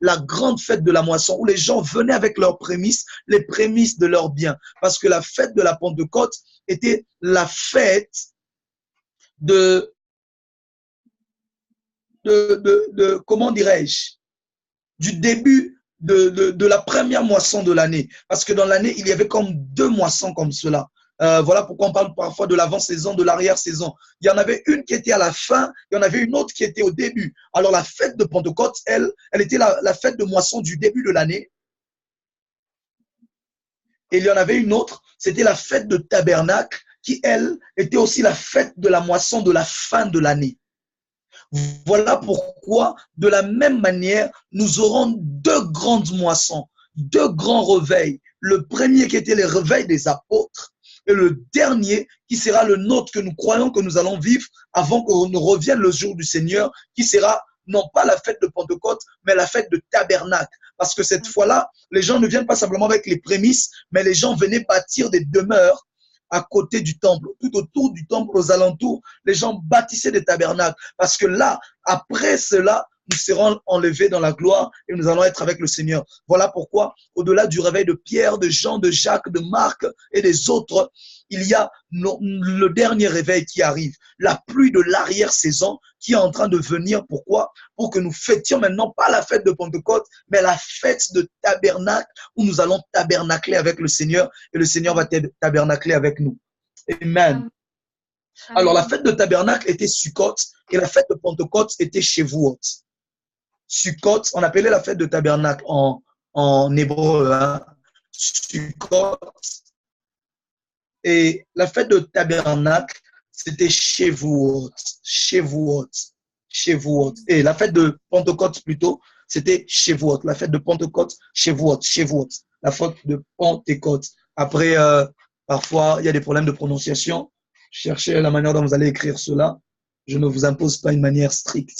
la grande fête de la moisson où les gens venaient avec leurs prémices, les prémices de leurs biens. Parce que la fête de la Pentecôte était la fête de comment dirais-je, du début de la première moisson de l'année. Parce que dans l'année, il y avait comme 2 moissons comme cela. Voilà pourquoi on parle parfois de l'avant-saison, de l'arrière-saison. Il y en avait une qui était à la fin, il y en avait une autre qui était au début. Alors la fête de Pentecôte, elle était la fête de moisson du début de l'année. Et il y en avait une autre, c'était la fête de Tabernacle, qui, elle, était aussi la fête de la moisson de la fin de l'année. Voilà pourquoi, de la même manière, nous aurons 2 grandes moissons, 2 grands réveils. Le premier qui était le réveil des apôtres et le dernier qui sera le nôtre que nous croyons que nous allons vivre avant que nous revienne le jour du Seigneur, qui sera non pas la fête de Pentecôte, mais la fête de Tabernacle. Parce que cette fois-là, les gens ne viennent pas simplement avec les prémices, mais les gens venaient bâtir des demeures à côté du temple, tout autour du temple, aux alentours, les gens bâtissaient des tabernacles. Parce que là, après cela, nous serons enlevés dans la gloire et nous allons être avec le Seigneur. Voilà pourquoi, au-delà du réveil de Pierre, de Jean, de Jacques, de Marc et des autres, il y a le dernier réveil qui arrive, la pluie de l'arrière-saison qui est en train de venir. Pourquoi? Pour que nous fêtions maintenant pas la fête de Pentecôte, mais la fête de Tabernacle, où nous allons tabernacler avec le Seigneur et le Seigneur va tabernacler avec nous. Amen. Alors la fête de Tabernacle était Sukkot et la fête de Pentecôte était Shavuot. Sukkot, on appelait la fête de Tabernacle en hébreu, hein? Sukkot. Et la fête de Tabernacle, c'était Shavuot. Shavuot. Shavuot. Et la fête de Pentecôte plutôt, c'était Shavuot. La fête de Pentecôte, Shavuot. Shavuot. La fête de Pentecôte. Après, parfois, il y a des problèmes de prononciation. Cherchez la manière dont vous allez écrire cela. Je ne vous impose pas une manière stricte.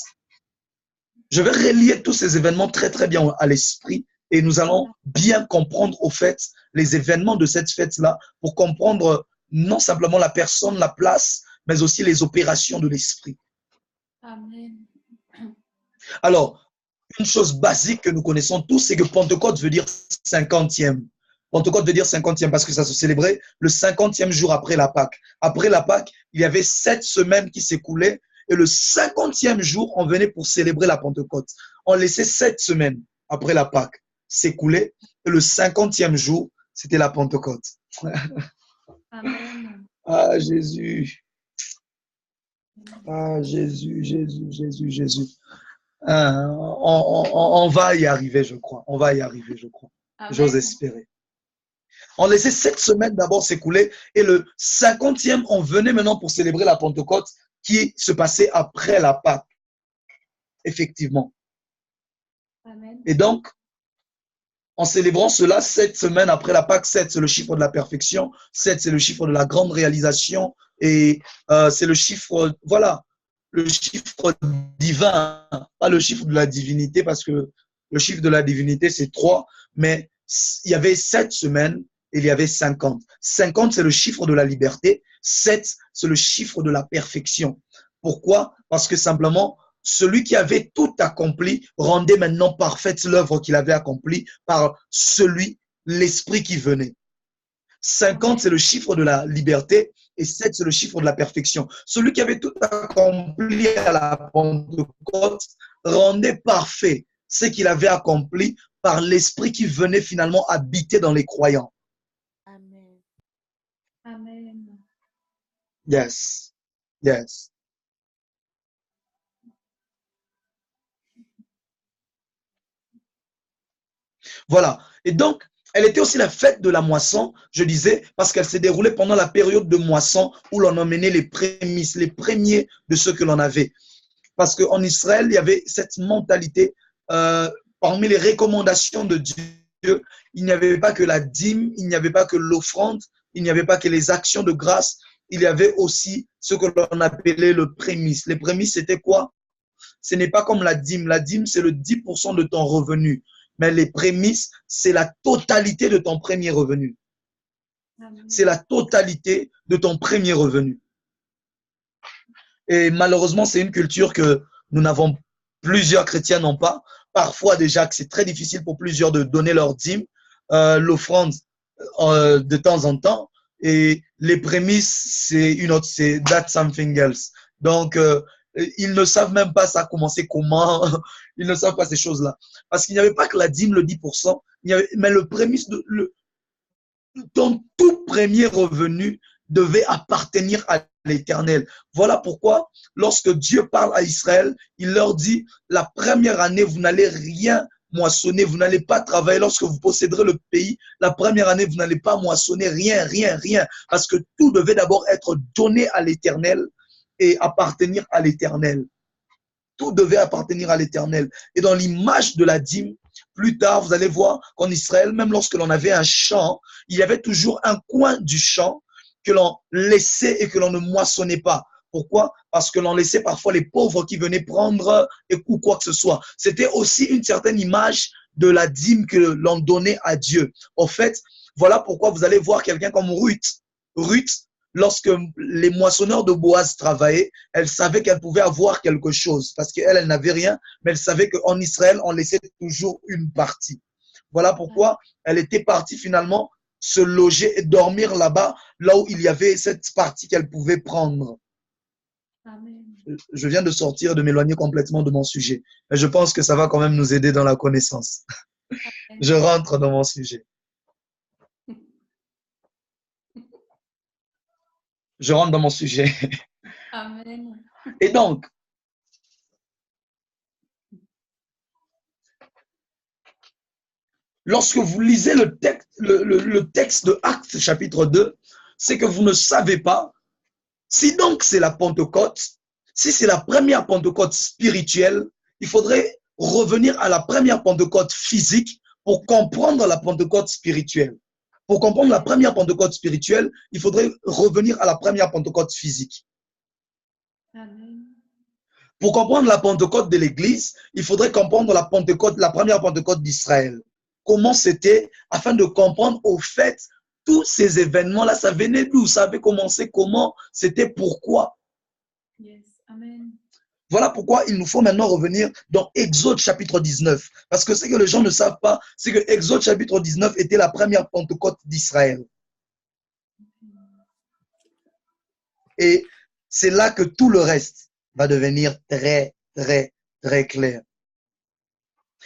Je vais relier tous ces événements très, très bien à l'esprit et nous allons bien comprendre au fait les événements de cette fête-là pour comprendre non simplement la personne, la place, mais aussi les opérations de l'esprit. Amen. Alors, une chose basique que nous connaissons tous, c'est que Pentecôte veut dire 50e. Pentecôte veut dire 50e parce que ça se célébrait le 50e jour après la Pâque. Après la Pâque, il y avait 7 semaines qui s'écoulaient et le 50e jour, on venait pour célébrer la Pentecôte. On laissait 7 semaines après la Pâque s'écouler et le 50e jour, c'était la Pentecôte. Amen. Ah, Jésus. Ah, Jésus, Jésus, Jésus, Jésus. On va y arriver, je crois. On va y arriver, je crois. J'ose espérer. On laissait 7 semaines d'abord s'écouler et le 50e, on venait maintenant pour célébrer la Pentecôte qui se passait après la Pâque. Effectivement. Amen. Et donc, en célébrant cela 7 semaines après la Pâque, 7 c'est le chiffre de la perfection, 7 c'est le chiffre de la grande réalisation et c'est le chiffre, voilà, le chiffre divin, pas le chiffre de la divinité parce que le chiffre de la divinité c'est 3, mais il y avait 7 semaines et il y avait 50. 50 c'est le chiffre de la liberté, 7 c'est le chiffre de la perfection. Pourquoi? Parce que simplement, celui qui avait tout accompli rendait maintenant parfaite l'œuvre qu'il avait accomplie par celui, l'esprit qui venait. 50, c'est le chiffre de la liberté et 7, c'est le chiffre de la perfection. Celui qui avait tout accompli à la Pentecôte rendait parfait ce qu'il avait accompli par l'esprit qui venait finalement habiter dans les croyants. Amen. Amen. Yes. Yes. Voilà. Et donc, elle était aussi la fête de la moisson, je disais, parce qu'elle s'est déroulée pendant la période de moisson où l'on emmenait les prémices, les premiers de ceux que l'on avait. Parce qu'en Israël, il y avait cette mentalité, parmi les recommandations de Dieu, il n'y avait pas que la dîme, il n'y avait pas que l'offrande, il n'y avait pas que les actions de grâce, il y avait aussi ce que l'on appelait le prémisse. Les prémices, c'était quoi? Ce n'est pas comme la dîme. La dîme, c'est le 10% de ton revenu. Mais les prémices, c'est la totalité de ton premier revenu. C'est la totalité de ton premier revenu. Et malheureusement, c'est une culture que nous n'avons, plusieurs chrétiens n'ont pas. parfois déjà que c'est très difficile pour plusieurs de donner leur dîme, l'offrande de temps en temps. Et les prémices, c'est une autre, c'est that's something else. Donc, ils ne savent même pas ça a commencé comment, ils ne savent pas ces choses-là. Parce qu'il n'y avait pas que la dîme, le 10%, mais le prémisse, ton tout premier revenu devait appartenir à l'Éternel. Voilà pourquoi, lorsque Dieu parle à Israël, il leur dit, la première année, vous n'allez rien moissonner, vous n'allez pas travailler. Lorsque vous posséderez le pays, la première année, vous n'allez pas moissonner rien, rien, rien. Parce que tout devait d'abord être donné à l'Éternel et appartenir à l'Éternel. Tout devait appartenir à l'Éternel. Et dans l'image de la dîme, plus tard, vous allez voir qu'en Israël, même lorsque l'on avait un champ, il y avait toujours un coin du champ que l'on laissait et que l'on ne moissonnait pas. Pourquoi? Parce que l'on laissait parfois les pauvres qui venaient prendre ou quoi que ce soit. C'était aussi une certaine image de la dîme que l'on donnait à Dieu. En fait, voilà pourquoi vous allez voir quelqu'un comme Ruth. Ruth, lorsque les moissonneurs de Boaz travaillaient, elle savait qu'elle pouvait avoir quelque chose parce qu'elle, elle n'avait rien, mais elle savait qu'en Israël, on laissait toujours une partie. Voilà pourquoi elle était partie finalement se loger et dormir là-bas, là où il y avait cette partie qu'elle pouvait prendre. Amen. Je viens de sortir, de m'éloigner complètement de mon sujet, mais je pense que ça va quand même nous aider dans la connaissance. Amen. Je rentre dans mon sujet. Je rentre dans mon sujet. Amen. Et donc, lorsque vous lisez le texte de Actes chapitre 2, c'est que vous ne savez pas si donc c'est la Pentecôte, si c'est la première Pentecôte spirituelle, il faudrait revenir à la première Pentecôte physique pour comprendre la Pentecôte spirituelle. Pour comprendre la première Pentecôte spirituelle, il faudrait revenir à la première Pentecôte physique. Amen. Pour comprendre la Pentecôte de l'Église, il faudrait comprendre la Pentecôte, la première Pentecôte d'Israël. Comment c'était, afin de comprendre au fait tous ces événements-là, ça venait d'où, ça avait commencé comment, c'était pourquoi. Yes. Amen. Voilà pourquoi il nous faut maintenant revenir dans Exode chapitre 19. Parce que ce que les gens ne savent pas, c'est que Exode chapitre 19 était la première Pentecôte d'Israël. Et c'est là que tout le reste va devenir très, très, très clair.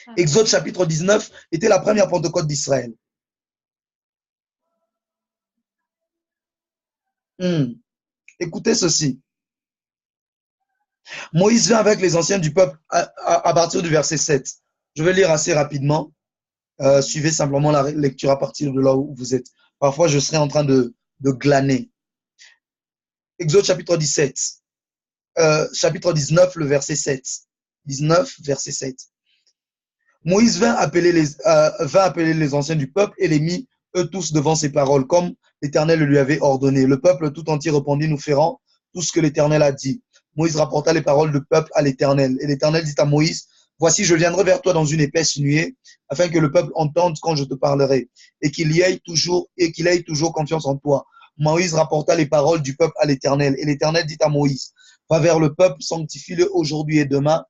Amen. Exode chapitre 19 était la première Pentecôte d'Israël. Écoutez ceci. Moïse vient avec les anciens du peuple à partir du verset 7. Je vais lire assez rapidement. Suivez simplement la lecture à partir de là où vous êtes. Parfois, je serai en train de glaner. Exode chapitre 17. Chapitre 19, le verset 7. 19, verset 7. Moïse vint appeler les anciens du peuple et les mit, eux tous, devant ses paroles, comme l'Éternel lui avait ordonné. Le peuple tout entier répondit, nous ferons tout ce que l'Éternel a dit. Moïse rapporta les paroles du peuple à l'Éternel. Et l'Éternel dit à Moïse, voici, je viendrai vers toi dans une épaisse nuée, afin que le peuple entende quand je te parlerai, et qu'il ait toujours confiance en toi. Moïse rapporta les paroles du peuple à l'Éternel. Et l'Éternel dit à Moïse, va vers le peuple, sanctifie-le aujourd'hui et demain,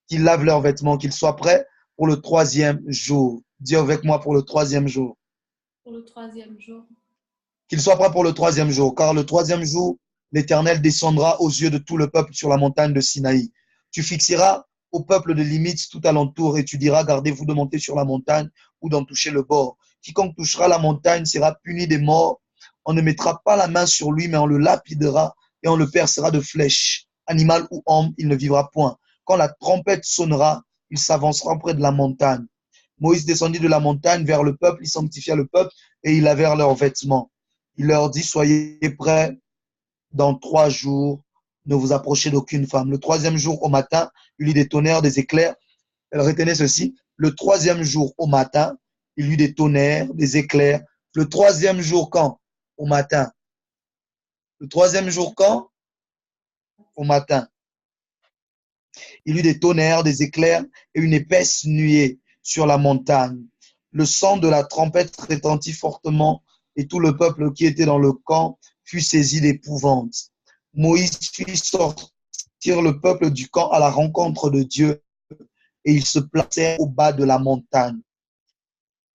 qu'ils lavent leurs vêtements, qu'ils soient prêts pour le 3e jour. Dis avec moi pour le 3e jour. Pour le 3e jour. Qu'ils soient prêts pour le 3e jour, car le 3e jour, l'Éternel descendra aux yeux de tout le peuple sur la montagne de Sinaï. Tu fixeras au peuple des limites tout alentour et tu diras, gardez-vous de monter sur la montagne ou d'en toucher le bord. Quiconque touchera la montagne sera puni des morts. On ne mettra pas la main sur lui, mais on le lapidera et on le percera de flèches. Animal ou homme, il ne vivra point. Quand la trompette sonnera, il s'avancera près de la montagne. Moïse descendit de la montagne vers le peuple, il sanctifia le peuple et ils lavèrent leurs vêtements. Il leur dit, soyez prêts dans 3 jours, ne vous approchez d'aucune femme. Le 3e jour au matin, il y eut des tonnerres, des éclairs. Retenez ceci, le 3e jour au matin, il y eut des tonnerres, des éclairs. Le 3e jour quand? Au matin. Le 3e jour quand? Au matin. Il y eut des tonnerres, des éclairs et une épaisse nuée sur la montagne. Le son de la trompette retentit fortement et tout le peuple qui était dans le camp fut saisi d'épouvante. Moïse fit sortir le peuple du camp à la rencontre de Dieu et ils se plaçèrent au bas de la montagne.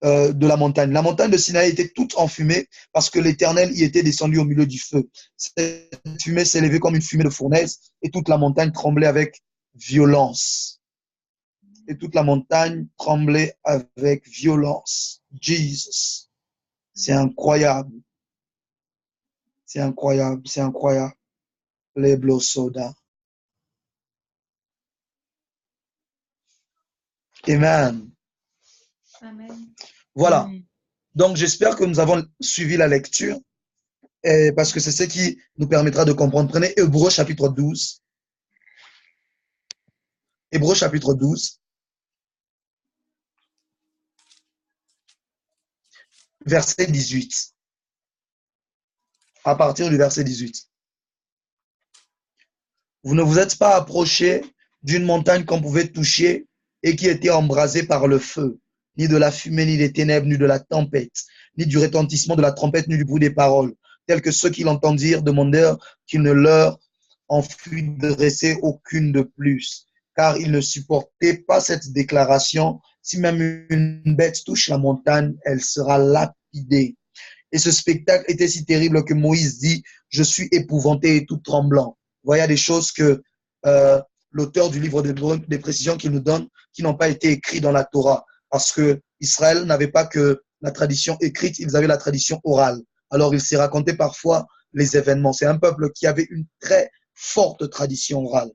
La montagne de Sinaï était toute enfumée parce que l'Éternel y était descendu au milieu du feu. Cette fumée s'élevait comme une fumée de fournaise et toute la montagne tremblait avec violence. Et toute la montagne tremblait avec violence. Jesus. C'est incroyable. C'est incroyable. C'est incroyable. Les blosoda. Amen. Amen. Voilà. Donc, j'espère que nous avons suivi la lecture parce que c'est ce qui nous permettra de comprendre. Prenez Hébreux chapitre 12. Hébreux chapitre 12. Verset 18. À partir du verset 18. Vous ne vous êtes pas approchés d'une montagne qu'on pouvait toucher et qui était embrasée par le feu, ni de la fumée, ni des ténèbres, ni de la tempête, ni du retentissement de la trompette, ni du bruit des paroles, tels que ceux qui l'entendirent demandèrent qu'il ne leur en fût dressé aucune de plus, car ils ne supportaient pas cette déclaration. Si même une bête touche la montagne, elle sera lapidée. Et ce spectacle était si terrible que Moïse dit, je suis épouvanté et tout tremblant. Voilà des choses que l'auteur du livre d'Hébreux, des précisions qu'il nous donne, qui n'ont pas été écrites dans la Torah, parce que Israël n'avait pas que la tradition écrite, ils avaient la tradition orale. Alors il s'est raconté parfois les événements. C'est un peuple qui avait une très forte tradition orale.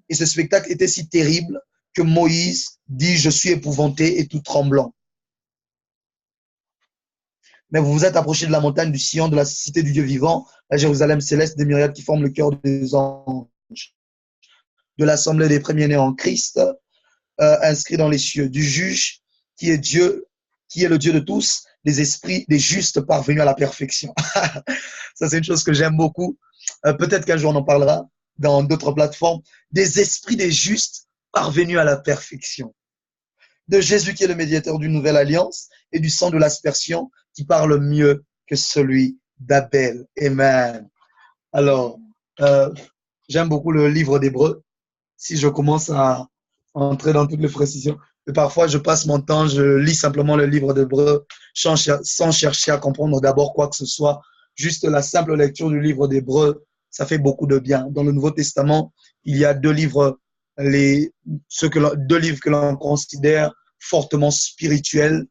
Et ce spectacle était si terrible que Moïse dit, je suis épouvanté et tout tremblant. Mais vous vous êtes approché de la montagne du Sion, de la cité du Dieu vivant, la Jérusalem céleste, des myriades qui forment le cœur des anges, de l'assemblée des premiers-nés en Christ, inscrits dans les cieux, du juge qui est Dieu, qui est le Dieu de tous, des esprits, des justes parvenus à la perfection. Ça, c'est une chose que j'aime beaucoup. Peut-être qu'un jour on en parlera dans d'autres plateformes. Des esprits des justes parvenus à la perfection. De Jésus qui est le médiateur d'une nouvelle alliance et du sang de l'aspersion qui parle mieux que celui d'Abel. Amen. Alors, j'aime beaucoup le livre d'Hébreux. Si je commence à entrer dans toutes les précisions, et parfois je passe mon temps, je lis simplement le livre d'Hébreux sans chercher à comprendre d'abord quoi que ce soit. Juste la simple lecture du livre d'Hébreux, ça fait beaucoup de bien. Dans le Nouveau Testament, il y a deux livres que l'on considère fortement spirituels,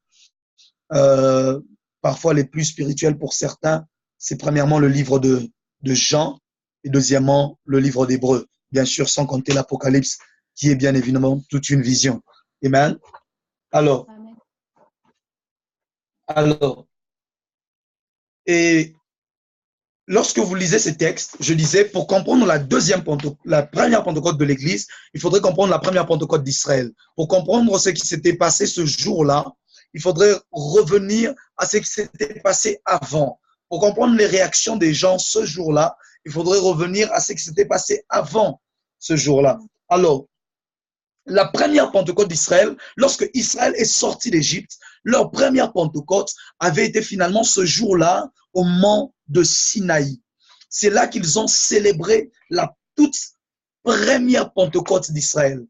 parfois les plus spirituels pour certains. C'est premièrement le livre de Jean et deuxièmement le livre d'Hébreux. Bien sûr, sans compter l'Apocalypse, qui est bien évidemment toute une vision. Amen. Alors, et lorsque vous lisez ces textes, je disais, pour comprendre la première Pentecôte de l'Église, il faudrait comprendre la première Pentecôte d'Israël. Pour comprendre ce qui s'était passé ce jour-là, il faudrait revenir à ce qui s'était passé avant. Pour comprendre les réactions des gens ce jour-là, il faudrait revenir à ce qui s'était passé avant ce jour-là. Alors, la première Pentecôte d'Israël, lorsque Israël est sorti d'Égypte, leur première Pentecôte avait été finalement ce jour-là au mont de Sinaï. C'est là qu'ils ont célébré la toute première Pentecôte d'Israël.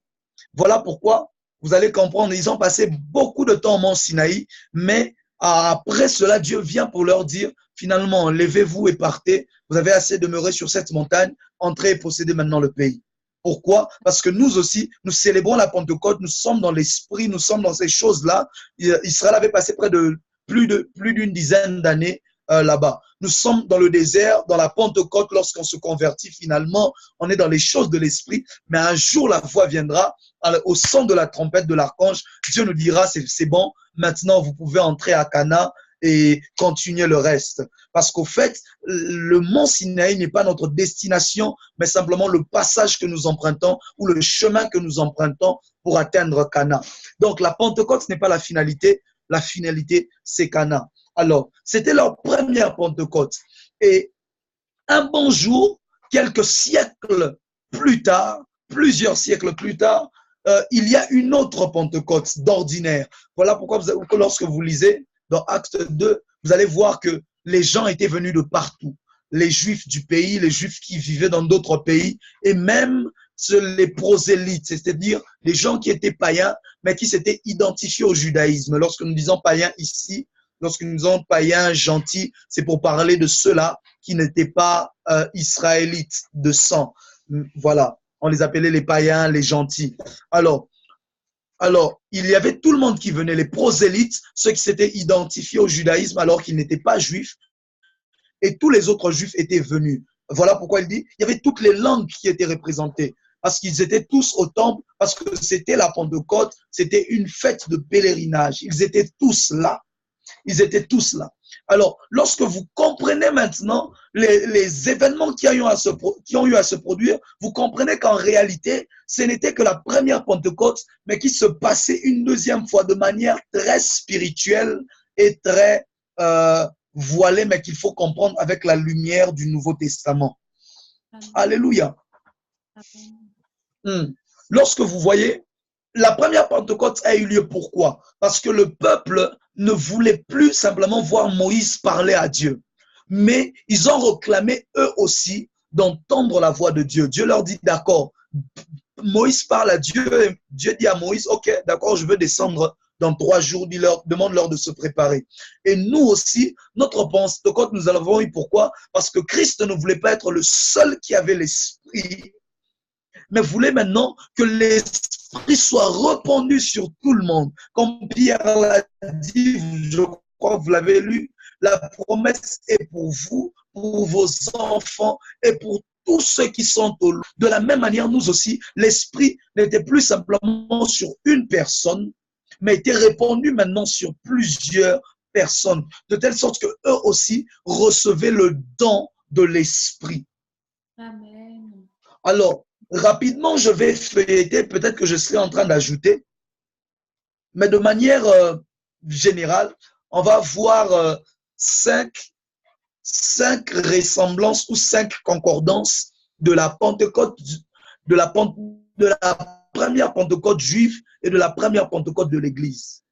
Voilà pourquoi vous allez comprendre, ils ont passé beaucoup de temps au mont Sinaï, mais après cela, Dieu vient pour leur dire, finalement, levez-vous et partez, vous avez assez demeuré sur cette montagne, entrez et possédez maintenant le pays. Pourquoi? Parce que nous aussi, nous célébrons la Pentecôte, nous sommes dans l'esprit, nous sommes dans ces choses-là. Israël avait passé près de plus d'une dizaine d'années là-bas. Nous sommes dans le désert, dans la Pentecôte, lorsqu'on se convertit finalement, on est dans les choses de l'esprit, mais un jour la voix viendra, au son de la trompette de l'archange, Dieu nous dira, c'est bon, maintenant vous pouvez entrer à Cana et continuer le reste. Parce qu'au fait, le mont Sinaï n'est pas notre destination, mais simplement le passage que nous empruntons ou le chemin que nous empruntons pour atteindre Cana. Donc la Pentecôte, ce n'est pas la finalité c'est Cana. Alors, c'était leur première Pentecôte. Et un bon jour, quelques siècles plus tard, plusieurs siècles plus tard, il y a une autre Pentecôte d'ordinaire. Voilà pourquoi lorsque vous lisez dans Acte 2, vous allez voir que les gens étaient venus de partout. Les Juifs du pays, les Juifs qui vivaient dans d'autres pays, et même les prosélytes, c'est-à-dire les gens qui étaient païens, mais qui s'étaient identifiés au judaïsme. Lorsque nous disons païens ici, lorsque nous disons païens gentils, c'est pour parler de ceux-là qui n'étaient pas israélites de sang. Voilà, on les appelait les païens, les gentils. Alors, il y avait tout le monde qui venait, les prosélytes, ceux qui s'étaient identifiés au judaïsme alors qu'ils n'étaient pas juifs, et tous les autres juifs étaient venus. Voilà pourquoi il dit, il y avait toutes les langues qui étaient représentées, parce qu'ils étaient tous au temple, parce que c'était la Pentecôte, c'était une fête de pèlerinage. Ils étaient tous là. Ils étaient tous là. Alors, lorsque vous comprenez maintenant les événements qui ont eu à se produire, vous comprenez qu'en réalité, ce n'était que la première Pentecôte, mais qui se passait une deuxième fois de manière très spirituelle et très voilée, mais qu'il faut comprendre avec la lumière du Nouveau Testament. Amen. Alléluia. Amen. Lorsque vous voyez, la première Pentecôte a eu lieu pourquoi? Parce que le peuple ne voulait plus simplement voir Moïse parler à Dieu, mais ils ont réclamé eux aussi d'entendre la voix de Dieu. Dieu leur dit d'accord, Moïse parle à Dieu, et Dieu dit à Moïse, ok, d'accord, je veux descendre dans 3 jours, demande-leur de se préparer. Et nous aussi, notre Pentecôte, nous l'avons eu pourquoi? Parce que Christ ne voulait pas être le seul qui avait l'esprit, mais voulait maintenant que l'esprit soit répandu sur tout le monde. Comme Pierre l'a dit, je crois que vous l'avez lu, la promesse est pour vous, pour vos enfants et pour tous ceux qui sont au loin. De la même manière, nous aussi, l'esprit n'était plus simplement sur une personne, mais était répandu maintenant sur plusieurs personnes, de telle sorte qu'eux aussi recevaient le don de l'esprit. Amen. Alors, rapidement, je vais feuilleter, peut-être que je serai en train d'ajouter, mais de manière générale, on va voir 5 ressemblances ou 5 concordances de la Pentecôte, de la première Pentecôte juive et de la première Pentecôte de l'Église.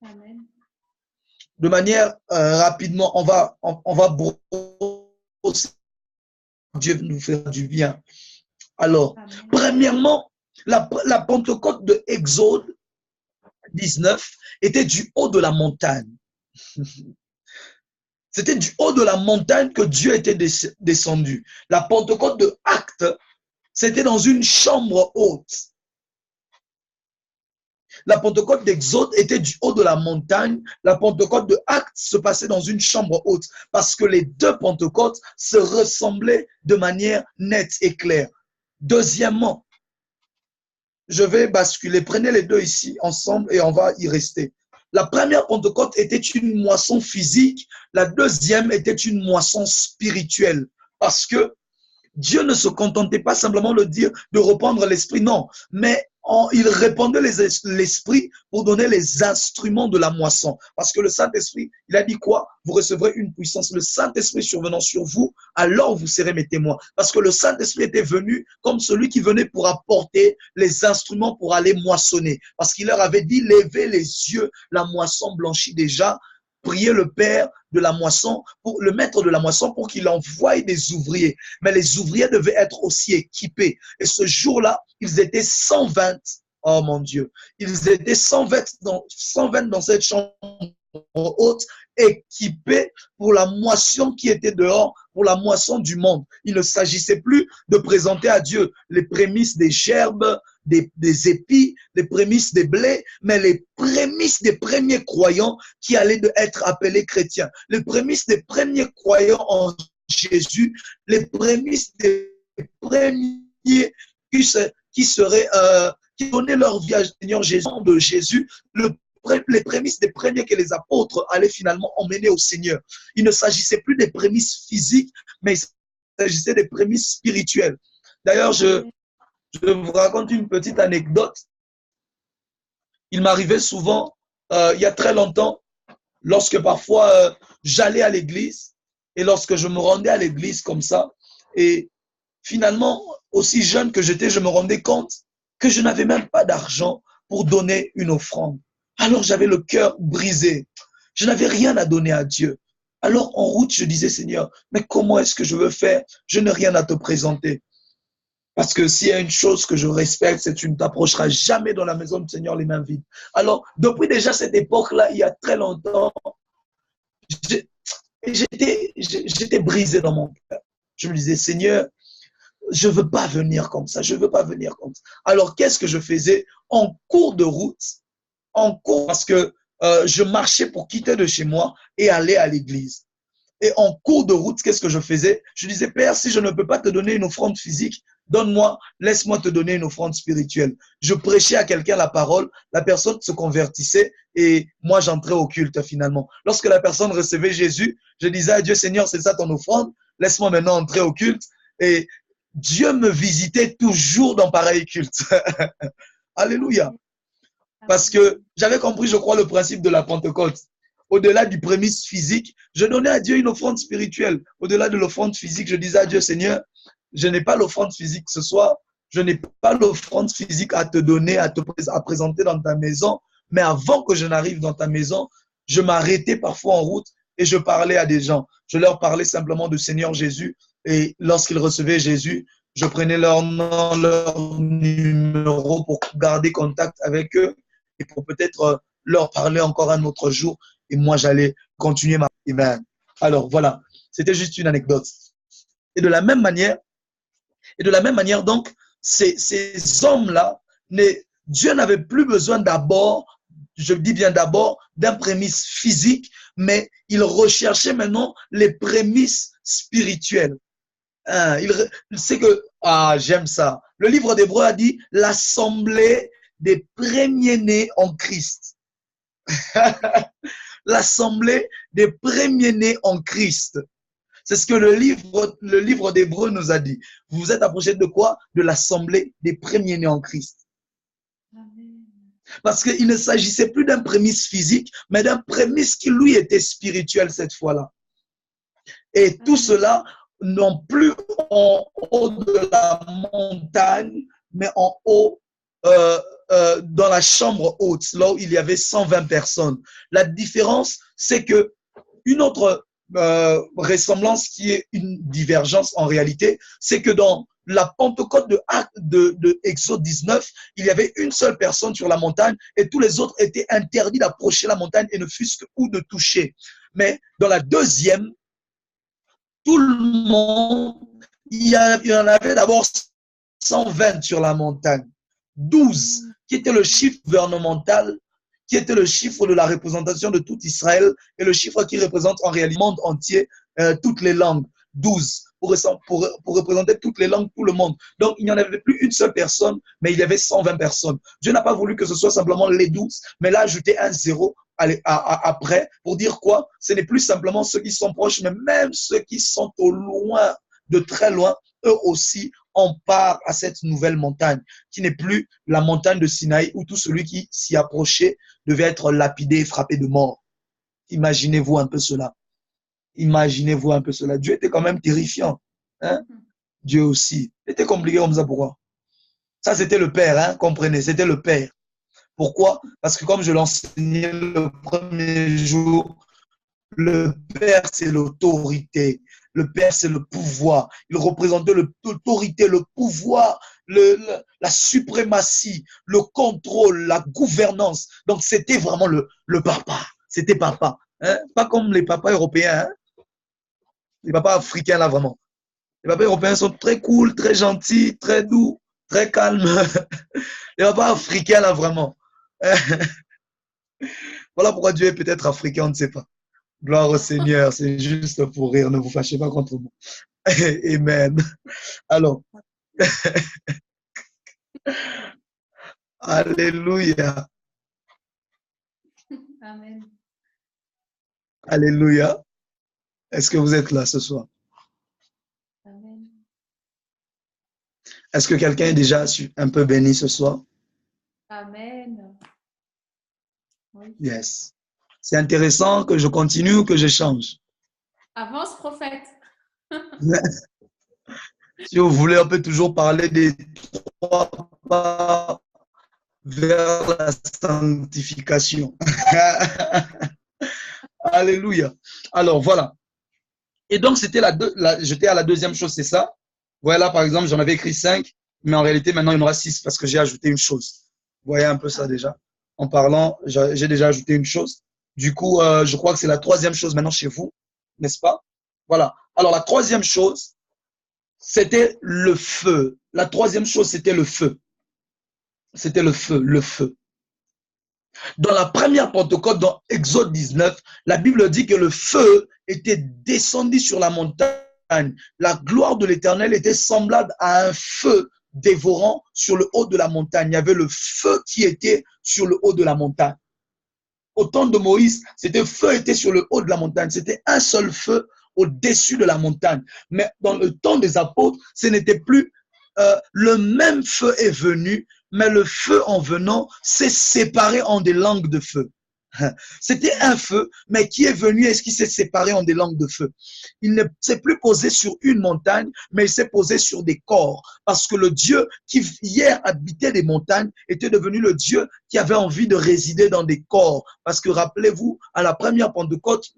Amen. De manière rapidement, on va brosser. Dieu nous faire du bien. Alors, amen. Premièrement, la Pentecôte de Exode 19 était du haut de la montagne. C'était du haut de la montagne que Dieu était descendu. La Pentecôte de Actes, c'était dans une chambre haute. La Pentecôte d'Exode était du haut de la montagne. La Pentecôte de Actes se passait dans une chambre haute parce que les deux Pentecôtes se ressemblaient de manière nette et claire. Deuxièmement, je vais basculer. Prenez les deux ici ensemble et on va y rester. La première Pentecôte était une moisson physique. La deuxième était une moisson spirituelle. Parce que Dieu ne se contentait pas simplement de dire de reprendre l'esprit, non. Mais il répandait l'esprit pour donner les instruments de la moisson. Parce que le Saint-Esprit, il a dit quoi? Vous recevrez une puissance. Le Saint-Esprit survenant sur vous, alors vous serez mes témoins. Parce que le Saint-Esprit était venu comme celui qui venait pour apporter les instruments pour aller moissonner. Parce qu'il leur avait dit, levez les yeux, la moisson blanchit déjà. Priez le Père de la moisson, pour le maître de la moisson, pour qu'il envoie des ouvriers. Mais les ouvriers devaient être aussi équipés. Et ce jour-là, ils étaient 120. Oh mon Dieu. Ils étaient 120 dans cette chambre haute, équipés pour la moisson qui était dehors, pour la moisson du monde. Il ne s'agissait plus de présenter à Dieu les prémices des gerbes, des épis, les prémices des blés, mais les prémices des premiers croyants qui allaient être appelés chrétiens. Les prémices des premiers croyants en Jésus, les prémices des premiers qui donnaient leur vie à Seigneur Jésus, de Jésus, les prémices des premiers que les apôtres allaient finalement emmener au Seigneur. Il ne s'agissait plus des prémices physiques, mais il s'agissait des prémices spirituelles. D'ailleurs, je vous raconte une petite anecdote. Il m'arrivait souvent, il y a très longtemps, lorsque parfois j'allais à l'église et lorsque je me rendais à l'église comme ça, et finalement, aussi jeune que j'étais, je me rendais compte que je n'avais même pas d'argent pour donner une offrande. Alors j'avais le cœur brisé. Je n'avais rien à donner à Dieu. Alors en route, je disais, Seigneur, mais comment est-ce que je veux faire? Je n'ai rien à te présenter. Parce que s'il y a une chose que je respecte, c'est que tu ne t'approcheras jamais dans la maison du Seigneur les mains vides. Alors, depuis déjà cette époque-là, il y a très longtemps, j'étais brisé dans mon cœur. Je me disais, Seigneur, je ne veux pas venir comme ça, je ne veux pas venir comme ça. Alors, qu'est-ce que je faisais en cours de route, parce que je marchais pour quitter de chez moi et aller à l'église. Et en cours de route, qu'est-ce que je faisais? Je disais, Père, si je ne peux pas te donner une offrande physique, donne-moi, laisse-moi te donner une offrande spirituelle. Je prêchais à quelqu'un la parole, la personne se convertissait et moi j'entrais au culte finalement. Lorsque la personne recevait Jésus, je disais à Dieu, Seigneur, c'est ça ton offrande, laisse-moi maintenant entrer au culte. Et Dieu me visitait toujours dans pareil culte. Alléluia. Parce que j'avais compris, je crois, le principe de la Pentecôte. Au-delà du prémisse physique, je donnais à Dieu une offrande spirituelle. Au-delà de l'offrande physique, je disais à Dieu, Seigneur, je n'ai pas l'offrande physique ce soir, je n'ai pas l'offrande physique à te donner, à présenter dans ta maison, mais avant que je n'arrive dans ta maison, je m'arrêtais parfois en route et je parlais à des gens. Je leur parlais simplement du Seigneur Jésus et lorsqu'ils recevaient Jésus, je prenais leur nom, leur numéro pour garder contact avec eux et pour peut-être leur parler encore un autre jour. Et moi, j'allais continuer ma... Amen. Alors, voilà. C'était juste une anecdote. Et de la même manière, donc, ces hommes-là, Dieu n'avait plus besoin d'abord, je dis bien d'abord, d'un prémisse physique, mais il recherchait maintenant les prémices spirituelles. C'est que, j'aime ça. Le livre d'Hébreux a dit l'assemblée des premiers-nés en Christ. L'assemblée des premiers-nés en Christ. C'est ce que le livre d'Hébreux nous a dit. Vous vous êtes approché de quoi? De l'assemblée des premiers-nés en Christ. Amen. Parce qu'il ne s'agissait plus d'un prémisse physique, mais d'un prémisse qui, lui, était spirituel cette fois-là. Et tout cela, non plus en haut de la montagne, mais en haut dans la chambre haute, là où il y avait 120 personnes. La différence, c'est que une autre ressemblance qui est une divergence en réalité, c'est que dans la Pentecôte de Exode 19, il y avait une seule personne sur la montagne et tous les autres étaient interdits d'approcher la montagne et ne fût-ce que ou de toucher. Mais dans la deuxième, tout le monde, il y en avait d'abord 120 sur la montagne. 12, qui était le chiffre gouvernemental, qui était le chiffre de la représentation de tout Israël et le chiffre qui représente en réalité le monde entier, toutes les langues. 12, pour représenter toutes les langues, tout le monde. Donc, il n'y en avait plus une seule personne, mais il y avait 120 personnes. Dieu n'a pas voulu que ce soit simplement les 12, mais là, ajouter un zéro après pour dire quoi? Ce n'est plus simplement ceux qui sont proches, mais même ceux qui sont au loin, de très loin, eux aussi ont part à cette nouvelle montagne, qui n'est plus la montagne de Sinaï où tout celui qui s'y approchait devait être lapidé et frappé de mort. Imaginez-vous un peu cela. Imaginez-vous un peu cela. Dieu était quand même terrifiant. Hein? Dieu aussi. C'était compliqué comme ça. Pourquoi? Ça, c'était le Père, hein? Comprenez, c'était le Père. Pourquoi? Parce que comme je l'enseignais le premier jour, le Père, c'est l'autorité. Le Père, c'est le pouvoir. Il représentait l'autorité, le pouvoir, la suprématie, le contrôle, la gouvernance. Donc, c'était vraiment le papa. C'était papa. Hein? Pas comme les papas européens. Hein? Les papas africains, là, vraiment. Les papas européens sont très cool, très gentils, très doux, très calmes. Les papas africains, là, vraiment. Voilà pourquoi Dieu est peut-être africain, on ne sait pas. Gloire au Seigneur, c'est juste pour rire, ne vous fâchez pas contre moi. Amen. Alors, alléluia. Amen. Alléluia. Est-ce que vous êtes là ce soir? Amen. Est-ce que quelqu'un est déjà un peu béni ce soir? Amen. Oui. Yes. C'est intéressant que je continue ou que je change. Avance, prophète. Si vous voulez, on peut toujours parler des 3 pas vers la sanctification. Alléluia. Alors, voilà. Et donc, j'étais à la deuxième chose, c'est ça. Voilà, par exemple, j'en avais écrit 5. Mais en réalité, maintenant, il y en aura 6 parce que j'ai ajouté une chose. Vous voyez un peu ça déjà. En parlant, j'ai déjà ajouté une chose. Du coup, je crois que c'est la troisième chose maintenant chez vous, n'est-ce pas? Voilà. Alors, la troisième chose, c'était le feu. La troisième chose, c'était le feu. C'était le feu, le feu. Dans la première Pentecôte, dans Exode 19, la Bible dit que le feu était descendu sur la montagne. La gloire de l'Éternel était semblable à un feu dévorant sur le haut de la montagne. Il y avait le feu qui était sur le haut de la montagne. Au temps de Moïse, c'était feu était sur le haut de la montagne. C'était un seul feu au-dessus de la montagne. Mais dans le temps des apôtres, ce n'était plus le même feu est venu, mais le feu en venant s'est séparé en des langues de feu. C'était un feu, mais qui est venu et qui s'est séparé en des langues de feu. Il ne s'est plus posé sur une montagne, mais il s'est posé sur des corps. Parce que le Dieu qui hier habitait des montagnes était devenu le Dieu qui avait envie de résider dans des corps. Parce que rappelez-vous, à la première Pentecôte,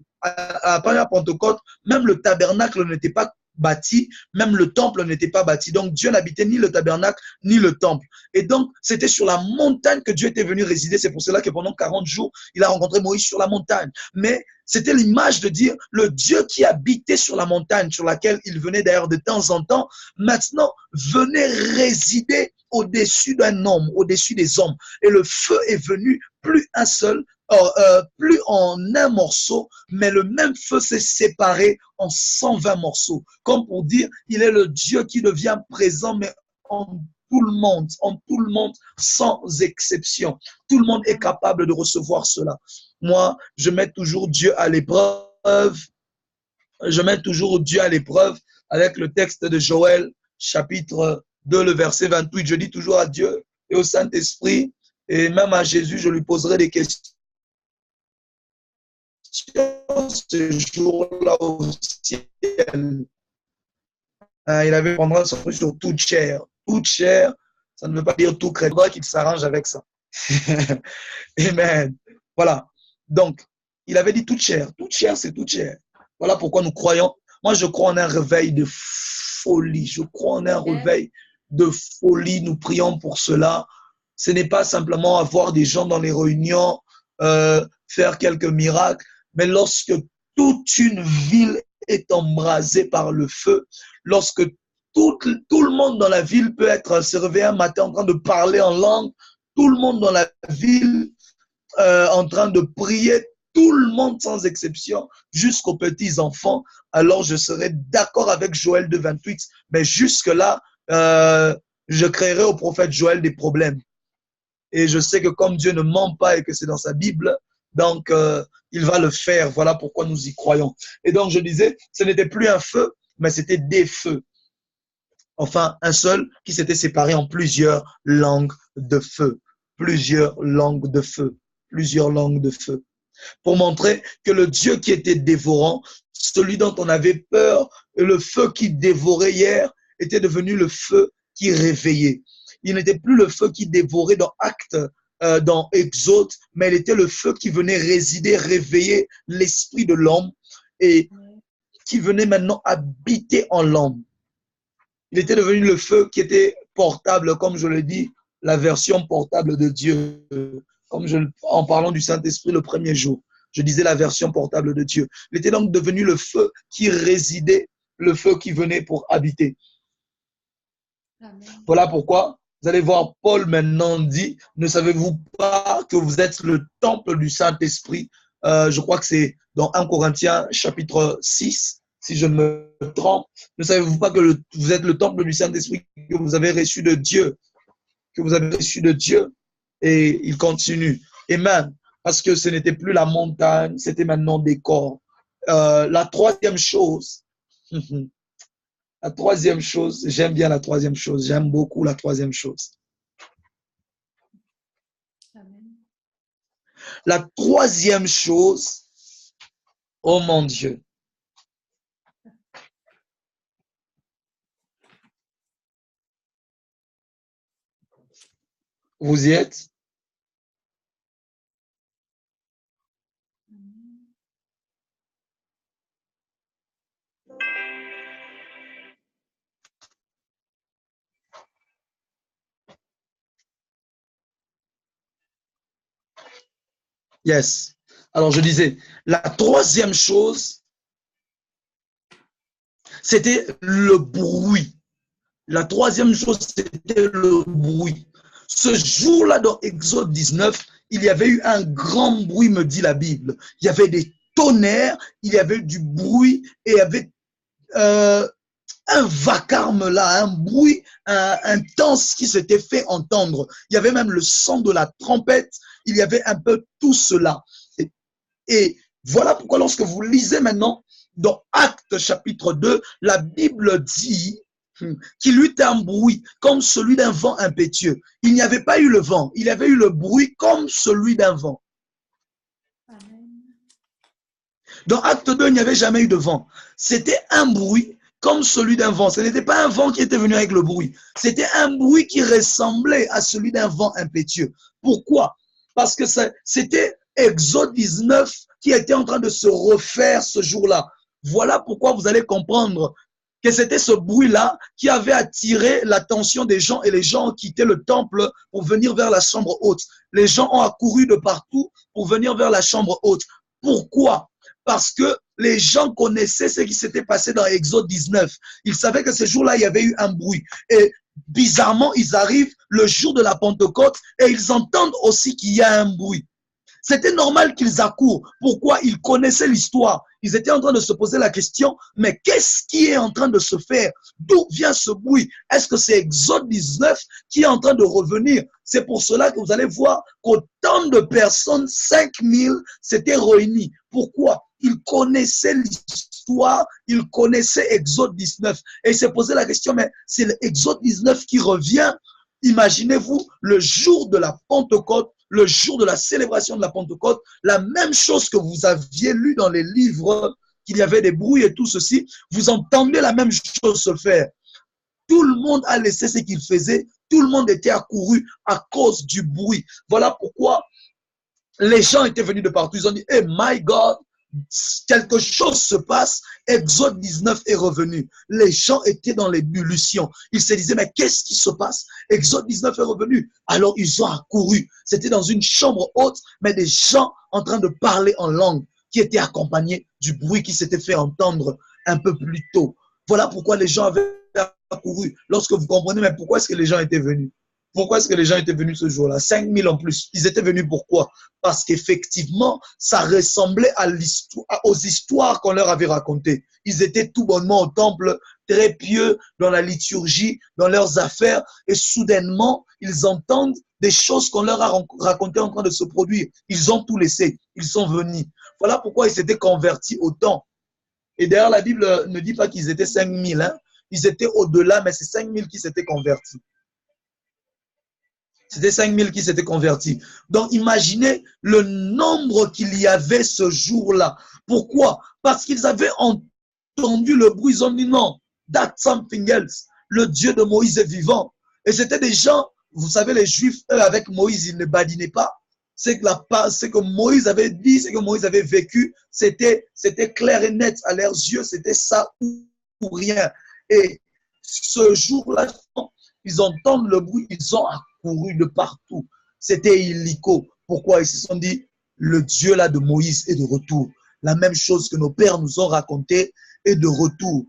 même le tabernacle n'était pas bâti, même le temple n'était pas bâti. Donc Dieu n'habitait ni le tabernacle ni le temple. Et donc c'était sur la montagne que Dieu était venu résider. C'est pour cela que pendant 40 jours, il a rencontré Moïse sur la montagne. Mais c'était l'image de dire le Dieu qui habitait sur la montagne, sur laquelle il venait d'ailleurs de temps en temps, maintenant venait résider au-dessus d'un homme, au-dessus des hommes. Et le feu est venu, plus un seul, plus en un morceau, mais le même feu s'est séparé en 120 morceaux. Comme pour dire, il est le Dieu qui devient présent, mais en tout le monde, sans exception. Tout le monde est capable de recevoir cela. Moi, je mets toujours Dieu à l'épreuve. Je mets toujours Dieu à l'épreuve avec le texte de Joël, chapitre 2, le verset 28. Je dis toujours à Dieu et au Saint-Esprit, et même à Jésus, je lui poserai des questions ce jour-là au ciel. Il avait prendra son fruit sur toute chair. Toute chair, ça ne veut pas dire tout chrétien, qu'il s'arrange avec ça. Amen. Voilà. Donc, il avait dit toute chair. Toute chair, c'est toute chair. Voilà pourquoi nous croyons. Moi, je crois en un réveil de folie. Je crois en un réveil de folie. Nous prions pour cela. Ce n'est pas simplement avoir des gens dans les réunions, faire quelques miracles, mais lorsque toute une ville est embrasée par le feu, lorsque tout le monde dans la ville peut être se réveiller un matin en train de parler en langue, tout le monde dans la ville en train de prier, tout le monde sans exception, jusqu'aux petits enfants, alors je serai d'accord avec Joël de 28. Mais jusque-là, je créerai au prophète Joël des problèmes. Et je sais que comme Dieu ne ment pas et que c'est dans sa Bible, donc il va le faire. Voilà pourquoi nous y croyons. Et donc je disais, ce n'était plus un feu, mais c'était des feux. Enfin, un seul qui s'était séparé en plusieurs langues de feu. Plusieurs langues de feu. Plusieurs langues de feu. Pour montrer que le Dieu qui était dévorant, celui dont on avait peur, le feu qui dévorait hier, était devenu le feu qui réveillait. Il n'était plus le feu qui dévorait dans Actes, dans Exode, mais il était le feu qui venait résider, réveiller l'esprit de l'homme et qui venait maintenant habiter en l'homme. Il était devenu le feu qui était portable, comme je le dis, la version portable de Dieu. En parlant du Saint-Esprit le premier jour, je disais la version portable de Dieu. Il était donc devenu le feu qui résidait, le feu qui venait pour habiter. Amen. Voilà pourquoi vous allez voir Paul maintenant dit, ne savez-vous pas que vous êtes le temple du Saint-Esprit? Je crois que c'est dans 1 Corinthiens chapitre 6, si je ne me trompe. Ne savez-vous pas que vous êtes le temple du Saint-Esprit que vous avez reçu de Dieu? Que vous avez reçu de Dieu? Et il continue. Amen. Parce que ce n'était plus la montagne, c'était maintenant des corps. La troisième chose, j'aime bien la troisième chose, j'aime beaucoup la troisième chose. Amen. La troisième chose, oh mon Dieu. Vous y êtes? Yes. Alors, je disais, la troisième chose, c'était le bruit. La troisième chose, c'était le bruit. Ce jour-là, dans Exode 19, il y avait eu un grand bruit, me dit la Bible. Il y avait des tonnerres, il y avait du bruit et il y avait un vacarme là, un bruit intense qui s'était fait entendre. Il y avait même le son de la trompette, il y avait un peu tout cela. Et voilà pourquoi lorsque vous lisez maintenant dans Actes chapitre 2, la Bible dit qu'il eut un bruit comme celui d'un vent impétueux. Il n'y avait pas eu le vent, il y avait eu le bruit comme celui d'un vent. Amen. Dans Acte 2, il n'y avait jamais eu de vent. C'était un bruit comme celui d'un vent. Ce n'était pas un vent qui était venu avec le bruit. C'était un bruit qui ressemblait à celui d'un vent impétueux. Pourquoi? Parce que c'était Exode 19 qui était en train de se refaire ce jour-là. Voilà pourquoi vous allez comprendre que c'était ce bruit-là qui avait attiré l'attention des gens et les gens ont quitté le temple pour venir vers la chambre haute. Les gens ont accouru de partout pour venir vers la chambre haute. Pourquoi? Parce que les gens connaissaient ce qui s'était passé dans Exode 19. Ils savaient que ce jour-là, il y avait eu un bruit. Et bizarrement, ils arrivent le jour de la Pentecôte et ils entendent aussi qu'il y a un bruit. C'était normal qu'ils accourent. Pourquoi? Ils connaissaient l'histoire. Ils étaient en train de se poser la question, mais qu'est-ce qui est en train de se faire? D'où vient ce bruit? Est-ce que c'est Exode 19 qui est en train de revenir? C'est pour cela que vous allez voir qu'autant de personnes, 5000, s'étaient réunies. Pourquoi? Ils connaissaient l'histoire, ils connaissaient Exode 19. Et ils se posaient la question, mais c'est l'Exode 19 qui revient. Imaginez-vous, le jour de la Pentecôte, le jour de la célébration de la Pentecôte, la même chose que vous aviez lu dans les livres, qu'il y avait des bruits et tout ceci, vous entendez la même chose se faire. Tout le monde a laissé ce qu'il faisait, tout le monde était accouru à cause du bruit. Voilà pourquoi les gens étaient venus de partout. Ils ont dit, hey my God, quelque chose se passe. Exode 19 est revenu. Les gens étaient dans l'ébullition. Ils se disaient, mais qu'est-ce qui se passe? Exode 19 est revenu. Alors ils ont accouru. C'était dans une chambre haute, mais des gens en train de parler en langue qui étaient accompagnés du bruit qui s'était fait entendre un peu plus tôt. Voilà pourquoi les gens avaient accouru. Lorsque vous comprenez, mais pourquoi est-ce que les gens étaient venus? Pourquoi est-ce que les gens étaient venus ce jour-là? 5000 en plus. Ils étaient venus pourquoi? Parce qu'effectivement, ça ressemblait aux histoires qu'on leur avait racontées. Ils étaient tout bonnement au temple, très pieux dans la liturgie, dans leurs affaires, et soudainement, ils entendent des choses qu'on leur a racontées en train de se produire. Ils ont tout laissé. Ils sont venus. Voilà pourquoi ils s'étaient convertis autant. Et d'ailleurs, la Bible ne dit pas qu'ils étaient 5000. Hein. Ils étaient au-delà, mais c'est 5000 qui s'étaient convertis. C'était 5000 qui s'étaient convertis. Donc, imaginez le nombre qu'il y avait ce jour-là. Pourquoi? Parce qu'ils avaient entendu le bruit. Ils ont dit non, that's something else. Le Dieu de Moïse est vivant. Et c'était des gens, vous savez, les Juifs, eux, avec Moïse, ils ne badinaient pas. C'est que Moïse avait dit, c'est que Moïse avait vécu, c'était clair et net à leurs yeux, c'était ça ou rien. Et ce jour-là, ils entendent le bruit, ils ont accouru de partout. C'était illico. Pourquoi? Ils se sont dit, le Dieu là de Moïse est de retour. La même chose que nos pères nous ont raconté est de retour.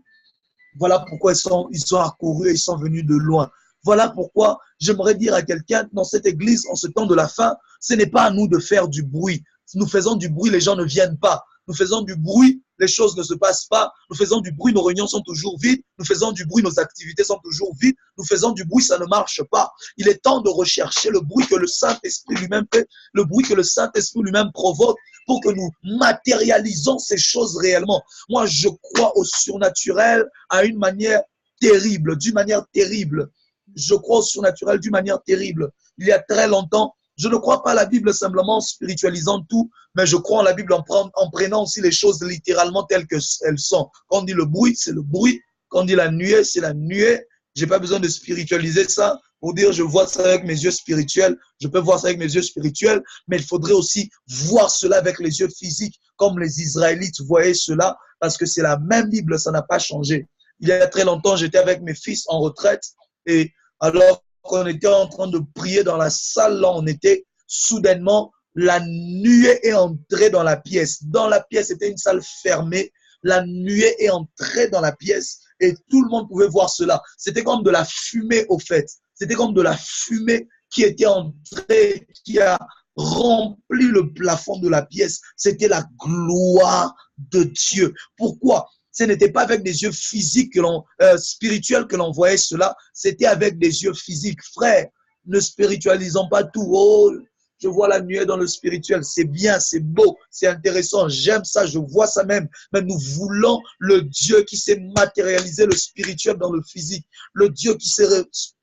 Voilà pourquoi ils sont accourus et ils sont venus de loin. Voilà pourquoi j'aimerais dire à quelqu'un dans cette église, en ce temps de la fin, ce n'est pas à nous de faire du bruit. Si nous faisons du bruit, les gens ne viennent pas. Nous faisons du bruit, les choses ne se passent pas. Nous faisons du bruit, nos réunions sont toujours vides. Nous faisons du bruit, nos activités sont toujours vides. Nous faisons du bruit, ça ne marche pas. Il est temps de rechercher le bruit que le Saint-Esprit lui-même fait, le bruit que le Saint-Esprit lui-même provoque pour que nous matérialisons ces choses réellement. Moi, je crois au surnaturel à une manière terrible, d'une manière terrible. Je crois au surnaturel d'une manière terrible. Il y a très longtemps, je ne crois pas à la Bible simplement en spiritualisant tout, mais je crois en la Bible en prenant aussi les choses littéralement telles qu'elles sont. Quand on dit le bruit, c'est le bruit. Quand on dit la nuée, c'est la nuée. Je n'ai pas besoin de spiritualiser ça pour dire je vois ça avec mes yeux spirituels. Je peux voir ça avec mes yeux spirituels, mais il faudrait aussi voir cela avec les yeux physiques, comme les Israélites voyaient cela, parce que c'est la même Bible, ça n'a pas changé. Il y a très longtemps, j'étais avec mes fils en retraite et alors qu'on était en train de prier dans la salle, là on était, soudainement, la nuée est entrée dans la pièce. Dans la pièce, c'était une salle fermée. La nuée est entrée dans la pièce et tout le monde pouvait voir cela. C'était comme de la fumée au fait. C'était comme de la fumée qui était entrée, qui a rempli le plafond de la pièce. C'était la gloire de Dieu. Pourquoi? Ce n'était pas avec des yeux physiques spirituels que l'on voyait cela, c'était avec des yeux physiques. Frère, ne spiritualisons pas tout. Oh, je vois la nuée dans le spirituel. C'est bien, c'est beau, c'est intéressant. J'aime ça, je vois ça même. Mais nous voulons le Dieu qui s'est matérialisé le spirituel dans le physique. Le Dieu qui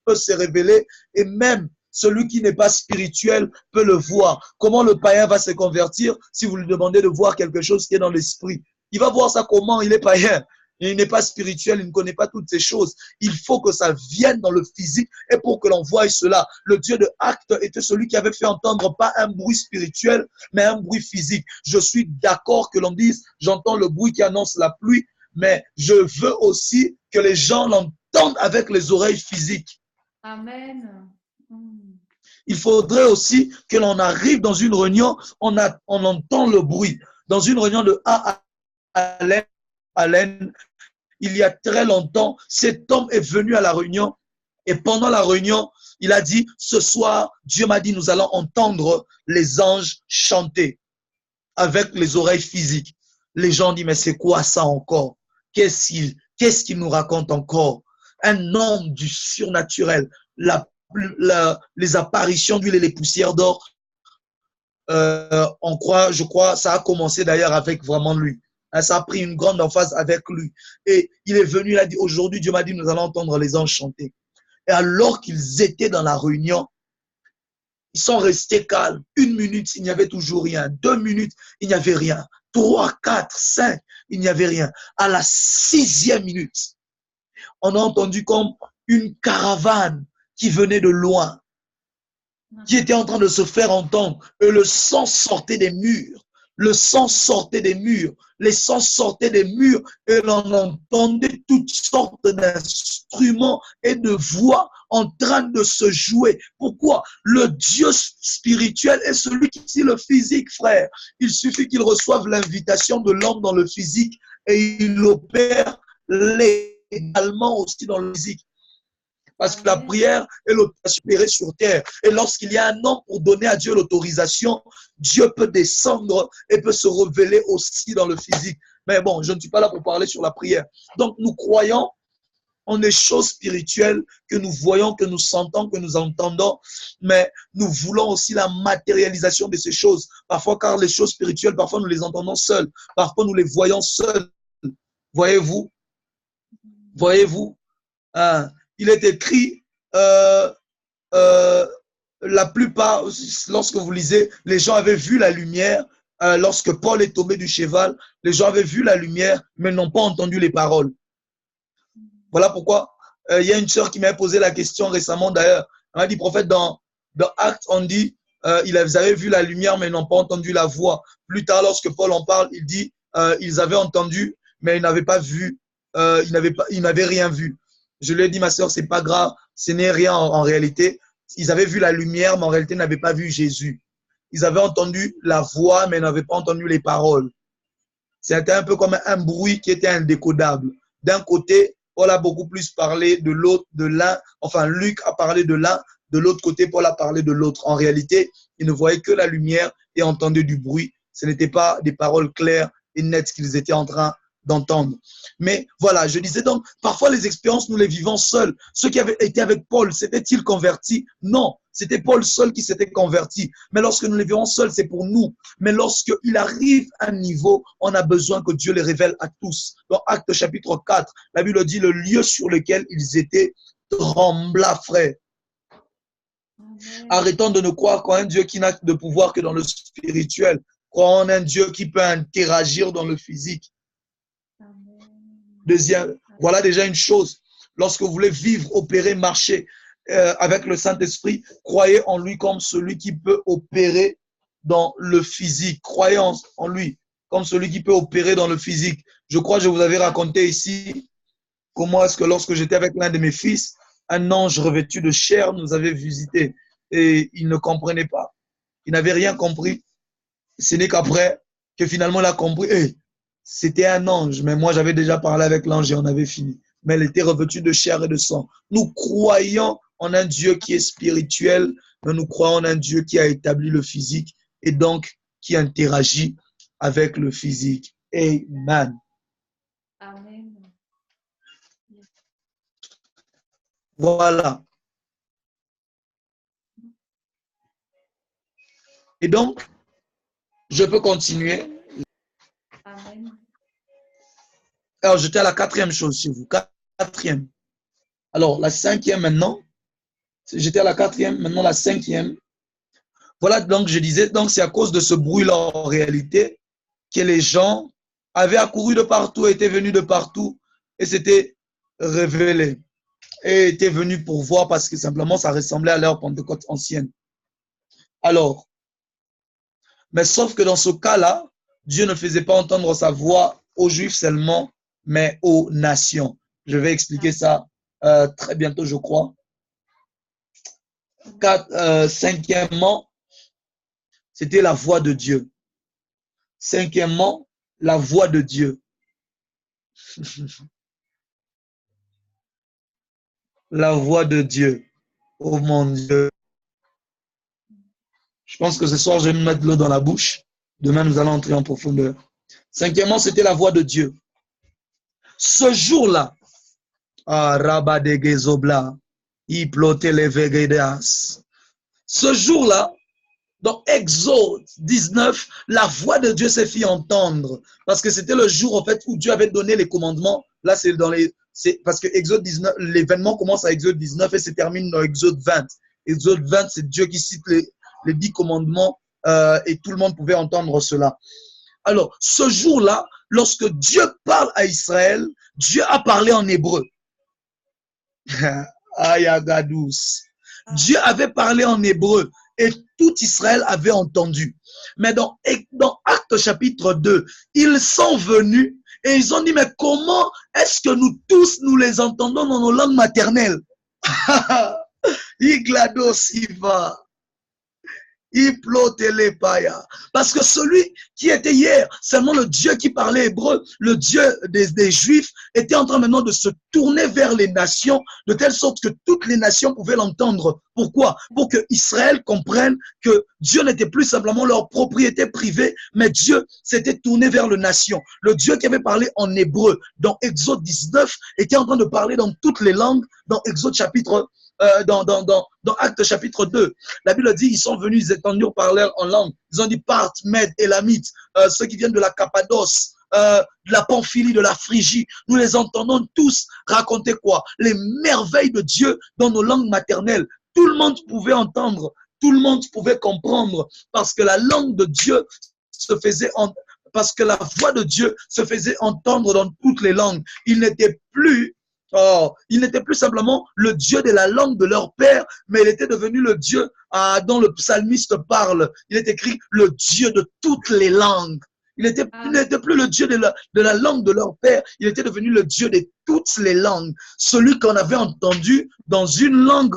peut se révéler et même celui qui n'est pas spirituel peut le voir. Comment le païen va se convertir si vous lui demandez de voir quelque chose qui est dans l'esprit? Il va voir ça comment? Il est païen. Il n'est pas spirituel, il ne connaît pas toutes ces choses. Il faut que ça vienne dans le physique et pour que l'on voie cela. Le Dieu de Actes était celui qui avait fait entendre pas un bruit spirituel, mais un bruit physique. Je suis d'accord que l'on dise, j'entends le bruit qui annonce la pluie, mais je veux aussi que les gens l'entendent avec les oreilles physiques. Amen. Il faudrait aussi que l'on arrive dans une réunion, on entend le bruit. Dans une réunion de A à L, il y a très longtemps, cet homme est venu à la réunion et pendant la réunion, il a dit, ce soir, Dieu m'a dit, nous allons entendre les anges chanter avec les oreilles physiques. Les gens disent, mais c'est quoi ça encore? Qu'est-ce qu'il nous raconte encore? Un homme du surnaturel, les apparitions d'huile et les poussières d'or, je crois, ça a commencé d'ailleurs avec vraiment lui. Ça a pris une grande emphase avec lui. Et il est venu, il a dit, aujourd'hui, Dieu m'a dit, nous allons entendre les anges chanter. Et alors qu'ils étaient dans la réunion, ils sont restés calmes. 1 minute, il n'y avait toujours rien. 2 minutes, il n'y avait rien. 3, 4, 5, il n'y avait rien. À la 6e minute, on a entendu comme une caravane qui venait de loin, qui était en train de se faire entendre. Et le sang sortait des murs. Le sang sortait des murs. Les sons sortaient des murs et l'on entendait toutes sortes d'instruments et de voix en train de se jouer. Pourquoi? Le Dieu spirituel est celui qui est le physique, frère. Il suffit qu'il reçoive l'invitation de l'homme dans le physique et il opère légalement aussi dans le physique. Parce que la prière est l'autorisation sur terre. Et lorsqu'il y a un homme pour donner à Dieu l'autorisation, Dieu peut descendre et peut se révéler aussi dans le physique. Mais bon, je ne suis pas là pour parler sur la prière. Donc, nous croyons en des choses spirituelles que nous voyons, que nous sentons, que nous entendons. Mais nous voulons aussi la matérialisation de ces choses. Parfois, car les choses spirituelles, parfois nous les entendons seuls. Parfois, nous les voyons seuls. Voyez-vous? Voyez-vous? Il est écrit, la plupart, lorsque vous lisez, les gens avaient vu la lumière. Lorsque Paul est tombé du cheval, les gens avaient vu la lumière, mais n'ont pas entendu les paroles. Voilà pourquoi il y a une sœur qui m'a posé la question récemment d'ailleurs. Elle m'a dit, prophète, dans Actes, on dit, ils avaient vu la lumière, mais n'ont pas entendu la voix. Plus tard, lorsque Paul en parle, il dit, ils avaient entendu, mais ils n'avaient pas vu, ils n'avaient rien vu. Je lui ai dit, ma soeur, c'est pas grave, ce n'est rien en réalité. Ils avaient vu la lumière, mais en réalité, ils n'avaient pas vu Jésus. Ils avaient entendu la voix, mais n'avaient pas entendu les paroles. C'était un peu comme un bruit qui était indécodable. D'un côté, Paul a beaucoup plus parlé de l'autre, de l'un. Enfin, Luc a parlé de l'un. De l'autre côté, Paul a parlé de l'autre. En réalité, ils ne voyaient que la lumière et entendaient du bruit. Ce n'étaient pas des paroles claires et nettes qu'ils étaient en train d'entendre. Mais voilà, je disais donc, parfois les expériences, nous les vivons seuls. Ceux qui avaient été avec Paul, s'étaient-ils convertis? Non, c'était Paul seul qui s'était converti. Mais lorsque nous les vivons seuls, c'est pour nous. Mais lorsqu'il arrive à un niveau, on a besoin que Dieu les révèle à tous. Dans Actes chapitre 4, la Bible dit, le lieu sur lequel ils étaient trembla, frère. Amen. Arrêtons de ne croire qu'en un Dieu qui n'a de pouvoir que dans le spirituel. Croyons en un Dieu qui peut interagir dans le physique. Deuxième, voilà déjà une chose. Lorsque vous voulez vivre, opérer, marcher avec le Saint-Esprit, croyez en lui comme celui qui peut opérer dans le physique. Croyez en lui comme celui qui peut opérer dans le physique. Je crois que je vous avais raconté ici comment est-ce que lorsque j'étais avec l'un de mes fils, un ange revêtu de chair nous avait visité et il ne comprenait pas. Il n'avait rien compris. Ce n'est qu'après que finalement il a compris, hey, c'était un ange, mais moi j'avais déjà parlé avec l'ange et on avait fini. Mais elle était revêtue de chair et de sang. Nous croyons en un Dieu qui est spirituel, mais nous croyons en un Dieu qui a établi le physique et donc qui interagit avec le physique. Amen. Amen. Voilà. Et donc, je peux continuer. Amen. Alors, j'étais à la quatrième chose chez vous. Quatrième. Alors, la cinquième maintenant. J'étais à la quatrième, maintenant la cinquième. Voilà, donc je disais, donc c'est à cause de ce bruit-là en réalité que les gens avaient accouru de partout, étaient venus de partout et s'étaient révélés. Et étaient venus pour voir parce que simplement ça ressemblait à leur Pentecôte ancienne. Alors, mais sauf que dans ce cas-là, Dieu ne faisait pas entendre sa voix aux Juifs seulement, mais aux nations. Je vais expliquer ça très bientôt, je crois. Cinquièmement, c'était la voix de Dieu. Cinquièmement, la voix de Dieu. La voix de Dieu. Oh mon Dieu. Je pense que ce soir, je vais me mettre l'eau dans la bouche. Demain, nous allons entrer en profondeur. Cinquièmement, c'était la voix de Dieu. Ce jour-là, ce jour-là, dans Exode 19, la voix de Dieu s'est fait entendre. Parce que c'était le jour, en fait, où Dieu avait donné les commandements. Là, c'est dans les... Parce que Exode 19, l'événement commence à Exode 19 et se termine dans Exode 20. Exode 20, c'est Dieu qui cite les 10 commandements et tout le monde pouvait entendre cela. Alors, ce jour-là, lorsque Dieu parle à Israël, Dieu a parlé en hébreu. Ayagadous. Dieu avait parlé en hébreu et tout Israël avait entendu. Mais dans Actes chapitre 2, ils sont venus et ils ont dit, mais comment est-ce que nous tous, nous les entendons dans nos langues maternelles? Iglados Iva. Parce que celui qui était hier, seulement le Dieu qui parlait hébreu, le Dieu des Juifs, était en train maintenant de se tourner vers les nations, de telle sorte que toutes les nations pouvaient l'entendre. Pourquoi? Pour que Israël comprenne que Dieu n'était plus simplement leur propriété privée, mais Dieu s'était tourné vers les nations. Le Dieu qui avait parlé en hébreu dans Exode 19 était en train de parler dans toutes les langues, dans Exode chapitre dans Actes chapitre 2, la Bible dit, ils sont venus, ils étendirent parler en langue. Ils ont dit, Parthes, Mèdes, Élamites, ceux qui viennent de la Cappadoce, de la Pamphylie, de la Phrygie. Nous les entendons tous raconter quoi? Les merveilles de Dieu dans nos langues maternelles. Tout le monde pouvait entendre, tout le monde pouvait comprendre, parce que la langue de Dieu se faisait entendre. Parce que la voix de Dieu se faisait entendre dans toutes les langues. Il n'était plus simplement le Dieu de la langue de leur père, mais il était devenu le Dieu dont le psalmiste parle. Il est écrit le Dieu de toutes les langues. Il n'était plus le Dieu de la langue de leur père, il était devenu le Dieu de toutes les langues. Celui qu'on avait entendu dans une langue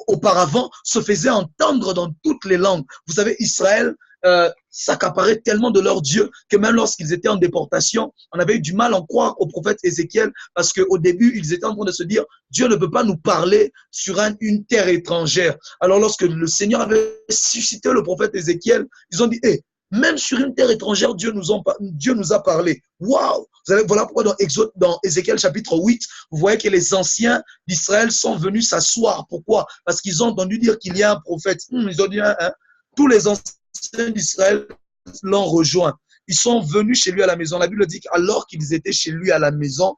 auparavant se faisait entendre dans toutes les langues. Vous savez, Israël s'accaparait tellement de leur Dieu que même lorsqu'ils étaient en déportation, on avait eu du mal à en croire au prophète Ézéchiel parce qu'au début, ils étaient en train de se dire Dieu ne peut pas nous parler sur une terre étrangère. Alors lorsque le Seigneur avait suscité le prophète Ézéchiel, ils ont dit hey, même sur une terre étrangère, Dieu nous a parlé. Waouh! Voilà pourquoi dans Ézéchiel chapitre 8, vous voyez que les anciens d'Israël sont venus s'asseoir. Pourquoi? Parce qu'ils ont entendu dire qu'il y a un prophète. Ils ont dit, tous les anciens d'Israël l'ont rejoint. Ils sont venus chez lui à la maison. La Bible dit qu'alors qu'ils étaient chez lui à la maison,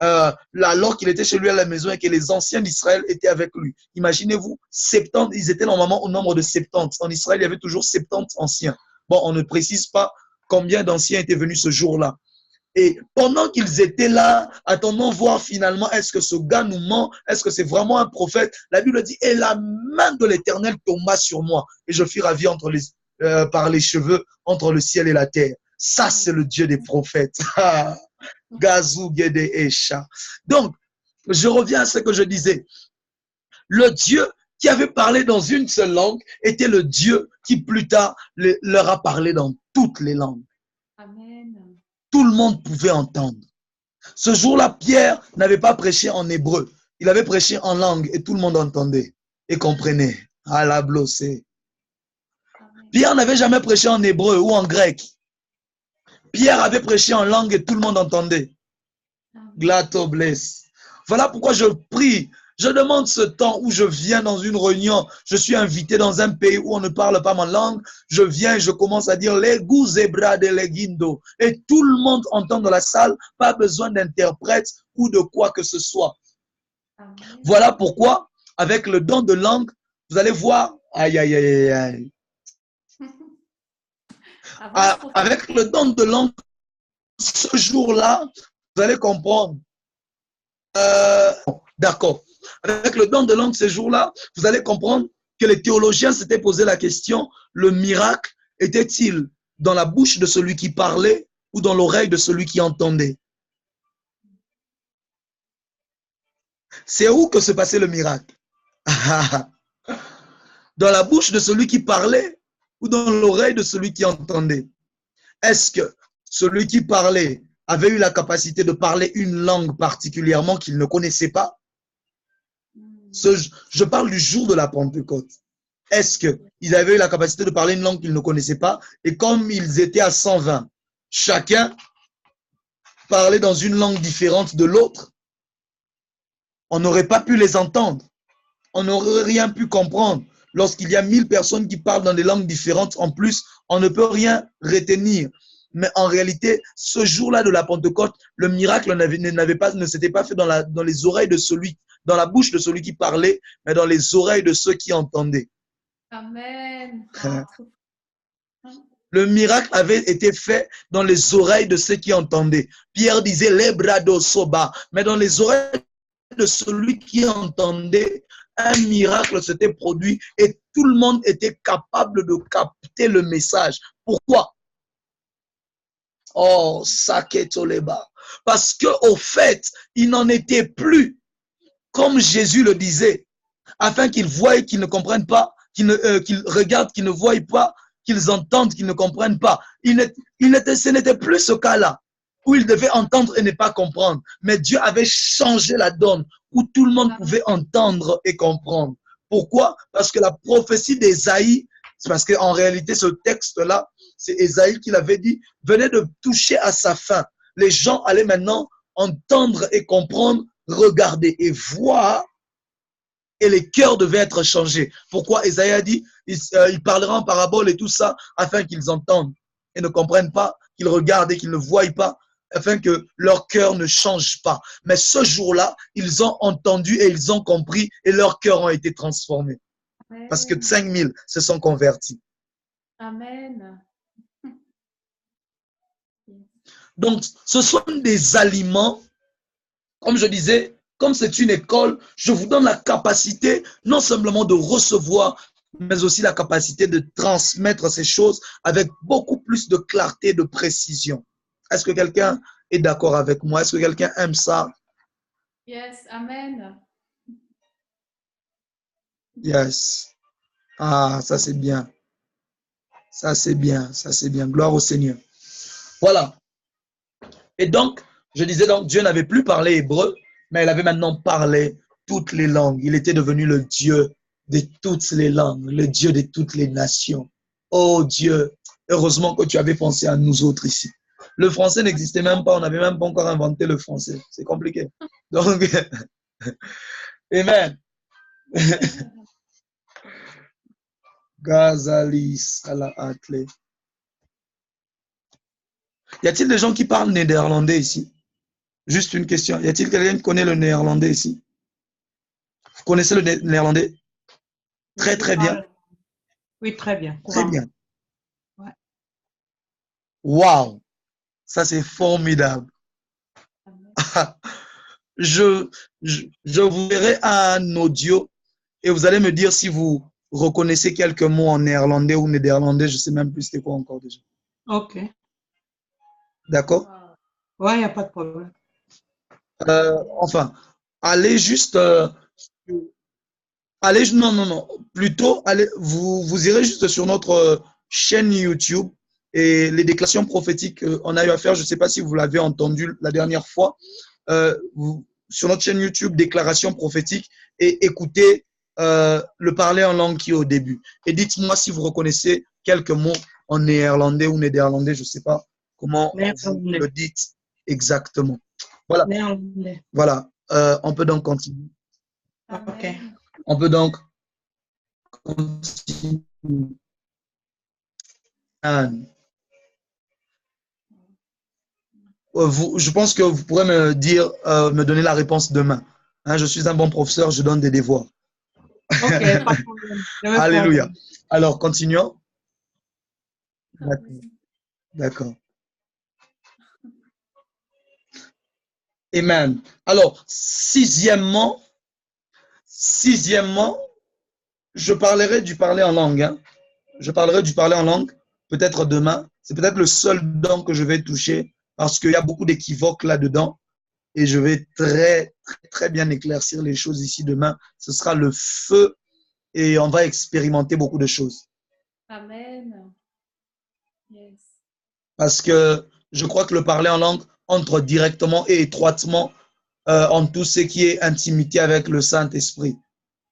alors qu'il était chez lui à la maison et que les anciens d'Israël étaient avec lui. Imaginez-vous, 70, ils étaient normalement au nombre de 70. En Israël, il y avait toujours 70 anciens. Bon, on ne précise pas combien d'anciens étaient venus ce jour-là. Et pendant qu'ils étaient là, attendant voir finalement, est-ce que ce gars nous ment? Est-ce que c'est vraiment un prophète? La Bible dit, et la main de l'Éternel tomba sur moi. Et je fus ravi par les cheveux entre le ciel et la terre. Ça, c'est le Dieu des prophètes. Gazou Gede Esha. Donc, je reviens à ce que je disais. Le Dieu qui avait parlé dans une seule langue était le Dieu qui plus tard leur a parlé dans toutes les langues. Amen. Tout le monde pouvait entendre. Ce jour-là, Pierre n'avait pas prêché en hébreu. Il avait prêché en langue et tout le monde entendait et comprenait. À la blossée. Amen. Pierre n'avait jamais prêché en hébreu ou en grec. Pierre avait prêché en langue et tout le monde entendait. Amen. Glato bless. Voilà pourquoi je prie. Je demande ce temps où je viens dans une réunion, je suis invité dans un pays où on ne parle pas ma langue, je viens et je commence à dire les goûts zebra de leguindo et tout le monde entend dans la salle, pas besoin d'interprète ou de quoi que ce soit. Amen. Voilà pourquoi, avec le don de langue, vous allez voir, aïe, aïe, aïe, aïe, Avance, prophète. avec le don de langue, ce jour-là, vous allez comprendre. D'accord. Avec le don de langue ce jour-là, vous allez comprendre que les théologiens s'étaient posé la question, le miracle était-il dans la bouche de celui qui parlait ou dans l'oreille de celui qui entendait? C'est où que se passait le miracle? Dans la bouche de celui qui parlait ou dans l'oreille de celui qui entendait? Est-ce que celui qui parlait avait eu la capacité de parler une langue particulièrement qu'il ne connaissait pas? Je parle du jour de la Pentecôte. Est-ce qu'ils avaient eu la capacité de parler une langue qu'ils ne connaissaient pas? Et comme ils étaient à 120, chacun parlait dans une langue différente de l'autre, on n'aurait pas pu les entendre. On n'aurait rien pu comprendre. Lorsqu'il y a 1000 personnes qui parlent dans des langues différentes, en plus, on ne peut rien retenir. Mais en réalité, ce jour-là de la Pentecôte, le miracle ne s'était pas fait dans les oreilles de celui, dans la bouche de celui qui parlait, mais dans les oreilles de ceux qui entendaient. Amen. Le miracle avait été fait dans les oreilles de ceux qui entendaient. Pierre disait les brado soba, mais dans les oreilles de celui qui entendait, un miracle s'était produit et tout le monde était capable de capter le message. Pourquoi? Oh, Saketoleba. Parce qu'au fait, il n'en était plus, comme Jésus le disait, afin qu'ils voient et qu'ils ne comprennent pas, qu'ils regardent, qu'ils ne voient pas, qu'ils entendent, qu'ils ne comprennent pas. Ce n'était plus ce cas-là, où ils devaient entendre et ne pas comprendre. Mais Dieu avait changé la donne, où tout le monde pouvait entendre et comprendre. Pourquoi? Parce que la prophétie d'Ésaïe, c'est parce qu'en réalité, ce texte-là, c'est Ésaïe qui l'avait dit, venait de toucher à sa fin. Les gens allaient maintenant entendre et comprendre, regarder et voir, et les cœurs devaient être changés. Pourquoi Ésaïe a dit, il parlera en parabole et tout ça, afin qu'ils entendent et ne comprennent pas, qu'ils regardent et qu'ils ne voient pas, afin que leur cœur ne change pas. Mais ce jour-là, ils ont entendu et ils ont compris et leurs cœurs ont été transformés. Amen. Parce que 5000 se sont convertis. Amen. Donc, ce sont des aliments, comme je disais, comme c'est une école, je vous donne la capacité non simplement de recevoir, mais aussi la capacité de transmettre ces choses avec beaucoup plus de clarté, de précision. Est-ce que quelqu'un est d'accord avec moi? Est-ce que quelqu'un aime ça? Yes. Amen. Yes. Ah, ça c'est bien. Ça c'est bien. Ça c'est bien. Gloire au Seigneur. Voilà. Et donc, je disais donc, Dieu n'avait plus parlé hébreu, mais il avait maintenant parlé toutes les langues. Il était devenu le Dieu de toutes les langues, le Dieu de toutes les nations. Oh Dieu, heureusement que tu avais pensé à nous autres ici. Le français n'existait même pas, on n'avait même pas encore inventé le français. C'est compliqué. Donc, Amen. Gazalis à la Atlé. Y a-t-il des gens qui parlent néerlandais ici? Juste une question. Y a-t-il quelqu'un qui connaît le néerlandais ici? Vous connaissez le néerlandais? Très, très bien. Oui, très bien. Très bien. Ouais. Wow! Ça, c'est formidable. Je vous verrai un audio et vous allez me dire si vous reconnaissez quelques mots en néerlandais ou néerlandais. Je ne sais même plus c'était quoi encore déjà. Ok. D'accord? Ouais, il n'y a pas de problème. Enfin, allez juste allez, non, non, non. Plutôt, allez, vous irez juste sur notre chaîne YouTube et les déclarations prophétiques on a eu à faire. Je ne sais pas si vous l'avez entendu la dernière fois. Sur notre chaîne YouTube, déclarations prophétiques et écoutez le parler en langue qui est au début. Et dites-moi si vous reconnaissez quelques mots en néerlandais ou néerlandais, je ne sais pas comment vous le dites exactement. Voilà. Néerlandais. Voilà. On peut donc continuer. Ok. On peut donc continuer. Anne. Je pense que vous pourrez me dire, me donner la réponse demain. Hein, je suis un bon professeur, je donne des devoirs. Ok, pas de problème. Je vais Alléluia. faire. Alors, continuons. Amen. D'accord. Amen. Alors, sixièmement, je parlerai du parler en langue. Hein. Je parlerai du parler en langue peut-être demain. C'est peut-être le seul don que je vais toucher parce qu'il y a beaucoup d'équivoques là-dedans et je vais très, très, très bien éclaircir les choses ici demain. Ce sera le feu et on va expérimenter beaucoup de choses. Amen. Yes. Parce que je crois que le parler en langue entre directement et étroitement en tout ce qui est intimité avec le Saint-Esprit.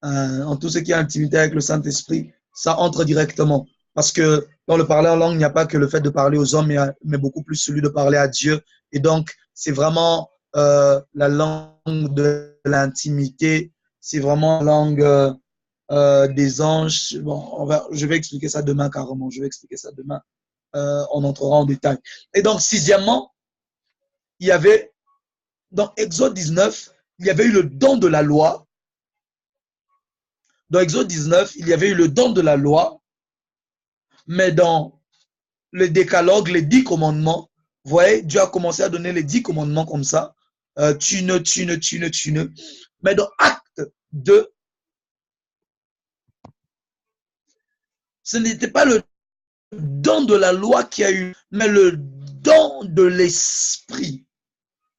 En tout ce qui est intimité avec le Saint-Esprit, ça entre directement. Parce que dans le parler en langue, il n'y a pas que le fait de parler aux hommes, mais beaucoup plus celui de parler à Dieu. Et donc, c'est vraiment la langue de l'intimité, c'est vraiment la langue des anges. Bon, je vais expliquer ça demain carrément. Je vais expliquer ça demain. On entrera en détail. Et donc, sixièmement, il y avait, dans Exode 19, il y avait eu le don de la loi. Dans Exode 19, il y avait eu le don de la loi, mais dans le décalogue, les 10 commandements, vous voyez, Dieu a commencé à donner les 10 commandements comme ça. Tu ne. Mais dans Acte 2, ce n'était pas le don de la loi qui a eu, mais le don de l'esprit.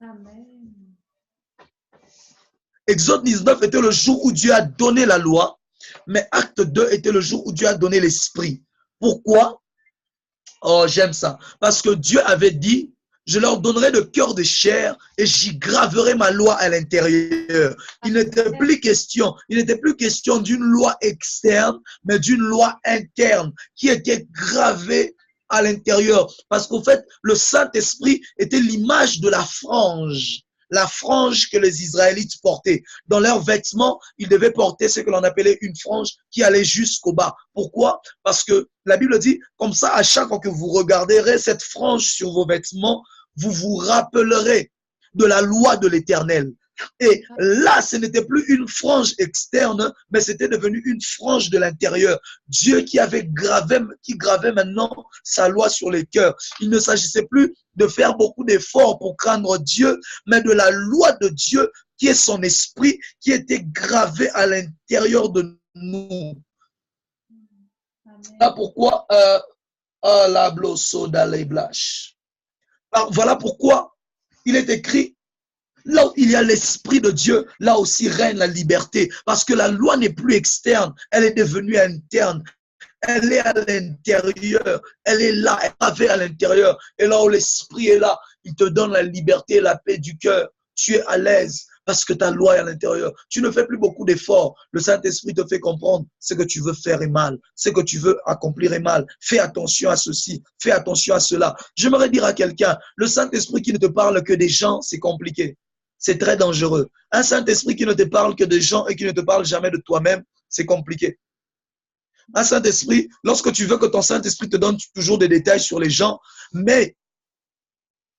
Amen. Exode 19 était le jour où Dieu a donné la loi, mais Acte 2 était le jour où Dieu a donné l'esprit. Pourquoi? Oh, j'aime ça. Parce que Dieu avait dit, je leur donnerai le cœur de chair et j'y graverai ma loi à l'intérieur. Il n'était plus question d'une loi externe, mais d'une loi interne qui était gravée à l'intérieur. Parce qu'au fait, le Saint-Esprit était l'image de la frange que les Israélites portaient. Dans leurs vêtements, ils devaient porter ce que l'on appelait une frange qui allait jusqu'au bas. Pourquoi? Parce que la Bible dit, comme ça, à chaque fois que vous regarderez cette frange sur vos vêtements, vous vous rappellerez de la loi de l'Éternel. Et là, ce n'était plus une frange externe, mais c'était devenu une frange de l'intérieur. Dieu qui gravait maintenant sa loi sur les cœurs. Il ne s'agissait plus de faire beaucoup d'efforts pour craindre Dieu, mais de la loi de Dieu qui est son esprit, qui était gravé à l'intérieur de nous. Voilà pourquoi voilà pourquoi il est écrit, là où il y a l'Esprit de Dieu, là aussi règne la liberté. Parce que la loi n'est plus externe, elle est devenue interne. Elle est à l'intérieur, elle est là, elle est gravée à l'intérieur. Et là où l'Esprit est là, il te donne la liberté et la paix du cœur. Tu es à l'aise parce que ta loi est à l'intérieur. Tu ne fais plus beaucoup d'efforts. Le Saint-Esprit te fait comprendre ce que tu veux faire est mal, ce que tu veux accomplir est mal. Fais attention à ceci, fais attention à cela. J'aimerais dire à quelqu'un, le Saint-Esprit qui ne te parle que des gens, c'est compliqué. C'est très dangereux. Un Saint-Esprit qui ne te parle que des gens et qui ne te parle jamais de toi-même, c'est compliqué. Un Saint-Esprit, lorsque tu veux que ton Saint-Esprit te donne toujours des détails sur les gens, mais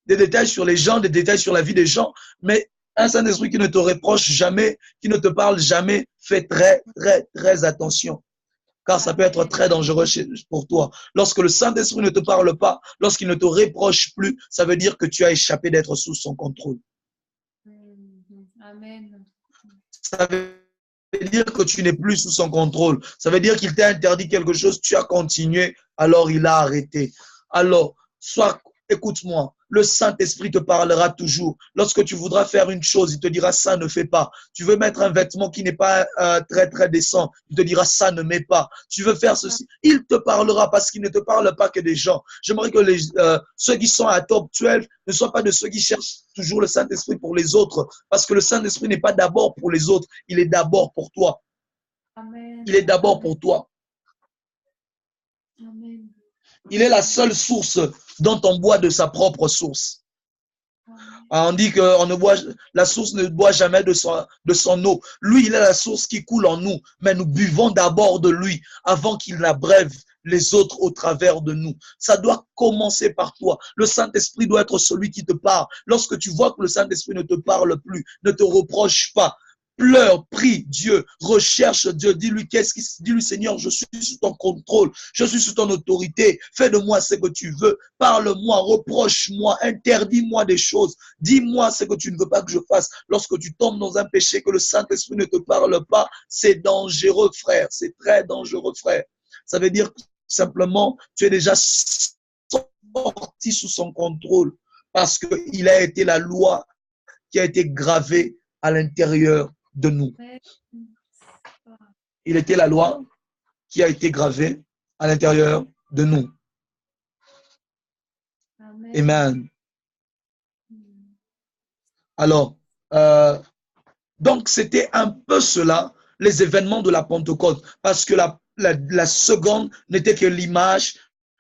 des détails sur les gens, des détails sur la vie des gens, mais un Saint-Esprit qui ne te reproche jamais, qui ne te parle jamais, fais très, très, très attention. Car ça peut être très dangereux pour toi. Lorsque le Saint-Esprit ne te parle pas, lorsqu'il ne te reproche plus, ça veut dire que tu as échappé d'être sous son contrôle. Amen. Ça veut dire que tu n'es plus sous son contrôle. Ça veut dire qu'il t'a interdit quelque chose, tu as continué, alors il a arrêté. Alors, écoute-moi, le Saint-Esprit te parlera toujours. Lorsque tu voudras faire une chose, il te dira ça ne fais pas. Tu veux mettre un vêtement qui n'est pas très très décent, il te dira ça ne mets pas. Tu veux faire ceci, il te parlera parce qu'il ne te parle pas que des gens. J'aimerais que ceux qui sont à top 12 ne soient pas de ceux qui cherchent toujours le Saint-Esprit pour les autres, parce que le Saint-Esprit n'est pas d'abord pour les autres, il est d'abord pour toi. Amen. Il est d'abord pour toi. Amen. Il est la seule source dont on boit de sa propre source. On dit que la source ne boit jamais de son eau. Lui, il est la source qui coule en nous, mais nous buvons d'abord de lui avant qu'il n'abreuve les autres au travers de nous. Ça doit commencer par toi. Le Saint-Esprit doit être celui qui te parle. Lorsque tu vois que le Saint-Esprit ne te parle plus, ne te reproche pas. Pleure, prie Dieu, recherche Dieu, dis-lui dis-lui Seigneur, je suis sous ton contrôle, je suis sous ton autorité, fais de moi ce que tu veux, parle-moi, reproche-moi, interdis-moi des choses, dis-moi ce que tu ne veux pas que je fasse. Lorsque tu tombes dans un péché que le Saint-Esprit ne te parle pas, c'est dangereux frère, c'est très dangereux frère. Ça veut dire simplement, tu es déjà sorti sous son contrôle parce qu'il a été la loi qui a été gravée à l'intérieur de nous. Il était la loi qui a été gravée à l'intérieur de nous. Amen. Alors, donc c'était un peu cela, les événements de la Pentecôte, parce que la seconde n'était que l'image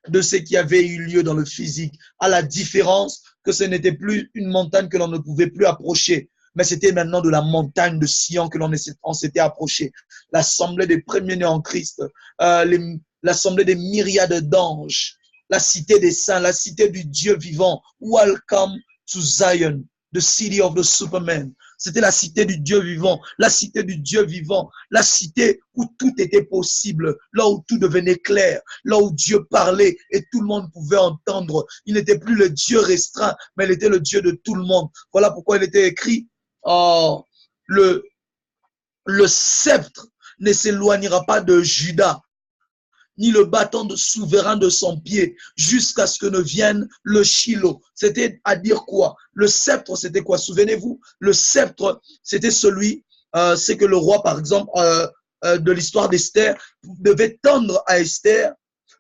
de ce qui avait eu lieu dans le physique, à la différence que ce n'était plus une montagne que l'on ne pouvait plus approcher, mais c'était maintenant de la montagne de Sion que l'on s'était approché. L'assemblée des premiers-nés en Christ, l'assemblée des myriades d'anges, la cité des saints, la cité du Dieu vivant. Welcome to Zion, the city of the Superman. C'était la cité du Dieu vivant, la cité du Dieu vivant, la cité où tout était possible, là où tout devenait clair, là où Dieu parlait et tout le monde pouvait entendre. Il n'était plus le Dieu restreint, mais il était le Dieu de tout le monde. Voilà pourquoi il était écrit, le sceptre ne s'éloignera pas de Juda, ni le bâton de souverain de son pied, jusqu'à ce que ne vienne le Shiloh. C'était à dire quoi? Le sceptre, c'était quoi? Souvenez-vous, le sceptre, c'était celui, c'est que le roi, par exemple, de l'histoire d'Esther, devait tendre à Esther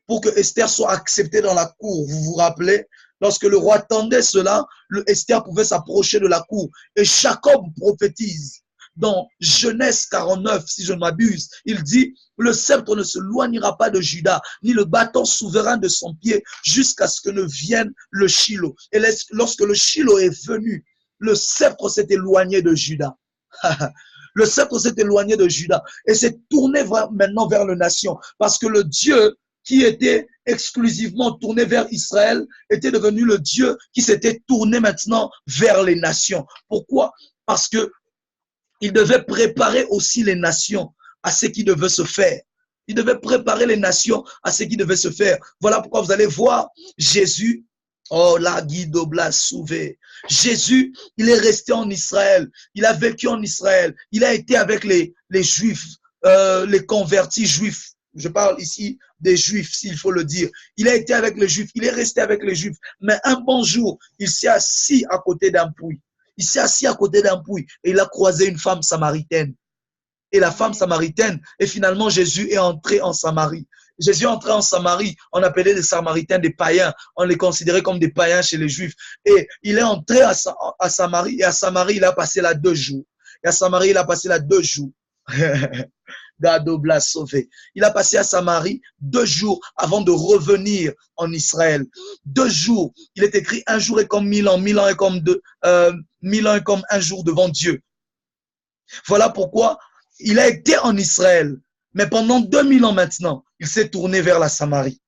pour que Esther soit acceptée dans la cour. Vous vous rappelez? Lorsque le roi tendait cela, Esther pouvait s'approcher de la cour. Et Jacob prophétise. Dans Genèse 49, si je ne m'abuse, il dit, le sceptre ne se loignera pas de Juda, ni le bâton souverain de son pied, jusqu'à ce que ne vienne le Shiloh. Et lorsque le Shiloh est venu, le sceptre s'est éloigné de Juda. Le sceptre s'est éloigné de Juda et s'est tourné maintenant vers les nations, parce que le Dieu qui était exclusivement tourné vers Israël était devenu le Dieu qui s'était tourné maintenant vers les nations. Pourquoi? Parce que il devait préparer aussi les nations à ce qui devait se faire. Il devait préparer les nations à ce qui devait se faire. Voilà pourquoi vous allez voir Jésus. Oh, la guido bla sauvé. Jésus, il est resté en Israël. Il a vécu en Israël. Il a été avec les Juifs, les convertis juifs. Je parle ici des Juifs, s'il faut le dire. Il a été avec les Juifs. Il est resté avec les Juifs. Mais un bon jour, il s'est assis à côté d'un puits. Il s'est assis à côté d'un puits et il a croisé une femme samaritaine. Et la femme samaritaine, et finalement Jésus est entré en Samarie. Jésus est entré en Samarie, on appelait les Samaritains des païens, on les considérait comme des païens chez les Juifs. Et il est entré à Samarie, et à Samarie, il a passé là 2 jours. Et à Samarie, il a passé là 2 jours. Gadobla sauvé. Il a passé à Samarie 2 jours avant de revenir en Israël. 2 jours. Il est écrit 1 jour est comme 1000 ans, 1000 ans est comme 1000 ans est comme 1 jour devant Dieu. Voilà pourquoi il a été en Israël. Mais pendant 2000 ans maintenant, il s'est tourné vers la Samarie.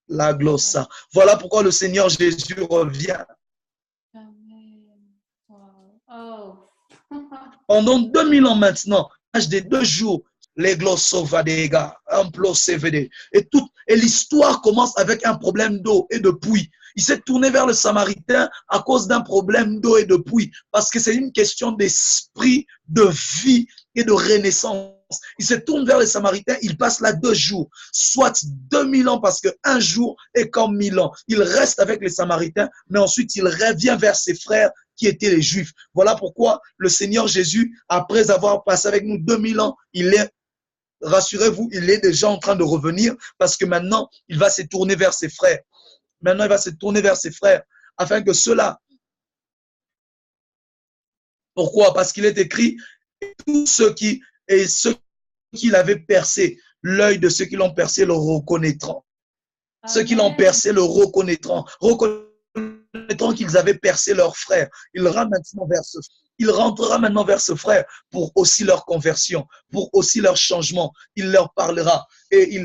La glossa. Voilà pourquoi le Seigneur Jésus revient. Pendant 2000 ans maintenant, l'âge des 2 jours, les glossovadega, CVD. Et l'histoire commence avec un problème d'eau et de puits. Il s'est tourné vers le Samaritain à cause d'un problème d'eau et de puits. Parce que c'est une question d'esprit, de vie et de renaissance. Il se tourne vers les Samaritains, il passe là 2 jours, soit 2000 ans, parce qu'un jour est comme 1000 ans. Il reste avec les Samaritains, mais ensuite il revient vers ses frères qui étaient les Juifs. Voilà pourquoi le Seigneur Jésus, après avoir passé avec nous 2000 ans, il est, rassurez-vous, il est déjà en train de revenir, parce que maintenant, il va se tourner vers ses frères. Maintenant, il va se tourner vers ses frères, afin que ceux-là. Pourquoi? Parce qu'il est écrit, tous ceux qui l'avaient percé, l'œil de ceux qui l'ont percé le reconnaîtront. Amen. Ceux qui l'ont percé le reconnaîtront. Reconnaîtront qu'ils avaient percé leur frère. Il rentrera maintenant vers ce frère pour aussi leur conversion, pour aussi leur changement. Il leur parlera. Et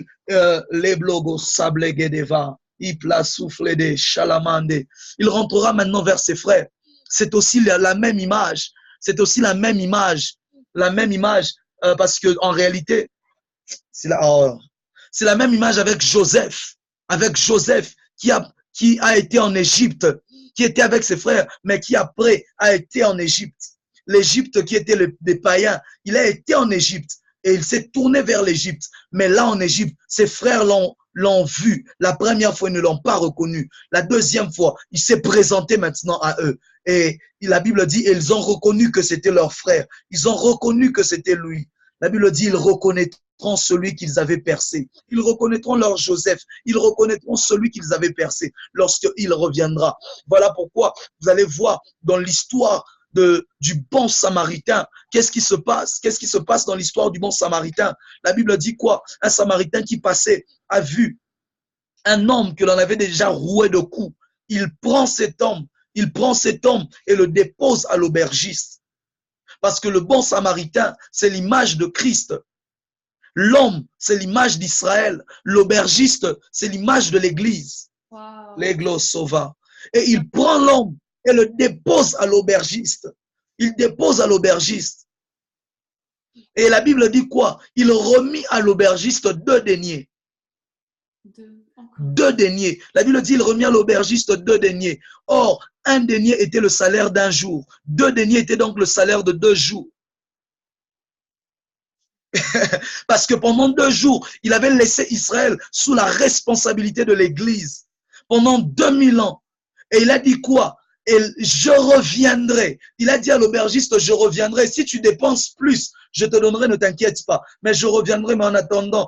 les blogos sable gedeva, il souffle des chalamande. Il rentrera maintenant vers ses frères. C'est aussi la même image. C'est aussi la même image. La même image, parce que en réalité, c'est la même image avec Joseph. Avec Joseph qui a été en Égypte, qui était avec ses frères, mais qui après a été en Égypte. L'Égypte qui était des païens, il a été en Égypte et il s'est tourné vers l'Égypte. Mais là en Égypte, ses frères l'ont vu. La première fois, ils ne l'ont pas reconnu. La deuxième fois, il s'est présenté maintenant à eux. Et la Bible dit, ils ont reconnu que c'était leur frère. Ils ont reconnu que c'était lui. La Bible dit, ils reconnaîtront celui qu'ils avaient percé. Ils reconnaîtront leur Joseph. Ils reconnaîtront celui qu'ils avaient percé lorsqu'il reviendra. Voilà pourquoi vous allez voir dans l'histoire du bon Samaritain. Qu'est-ce qui se passe? Qu'est-ce qui se passe dans l'histoire du bon Samaritain? La Bible dit quoi? Un Samaritain qui passait a vu un homme que l'on avait déjà roué de coups. Il prend cet homme et le dépose à l'aubergiste. Parce que le bon Samaritain, c'est l'image de Christ. L'homme, c'est l'image d'Israël. L'aubergiste, c'est l'image de l'Église. Wow. L'Église sauva. Et il prend l'homme et le dépose à l'aubergiste. Il dépose à l'aubergiste. Et la Bible dit quoi? Il remit à l'aubergiste 2 deniers. 2 deniers. La Bible dit il remit à l'aubergiste 2 deniers. Or, 1 denier était le salaire d'un jour. 2 deniers étaient donc le salaire de 2 jours. Parce que pendant 2 jours, il avait laissé Israël sous la responsabilité de l'Église. Pendant 2000 ans. Et il a dit quoi? Et je reviendrai. Il a dit à l'aubergiste, je reviendrai. Si tu dépenses plus, je te donnerai, ne t'inquiète pas. Mais je reviendrai, mais en attendant,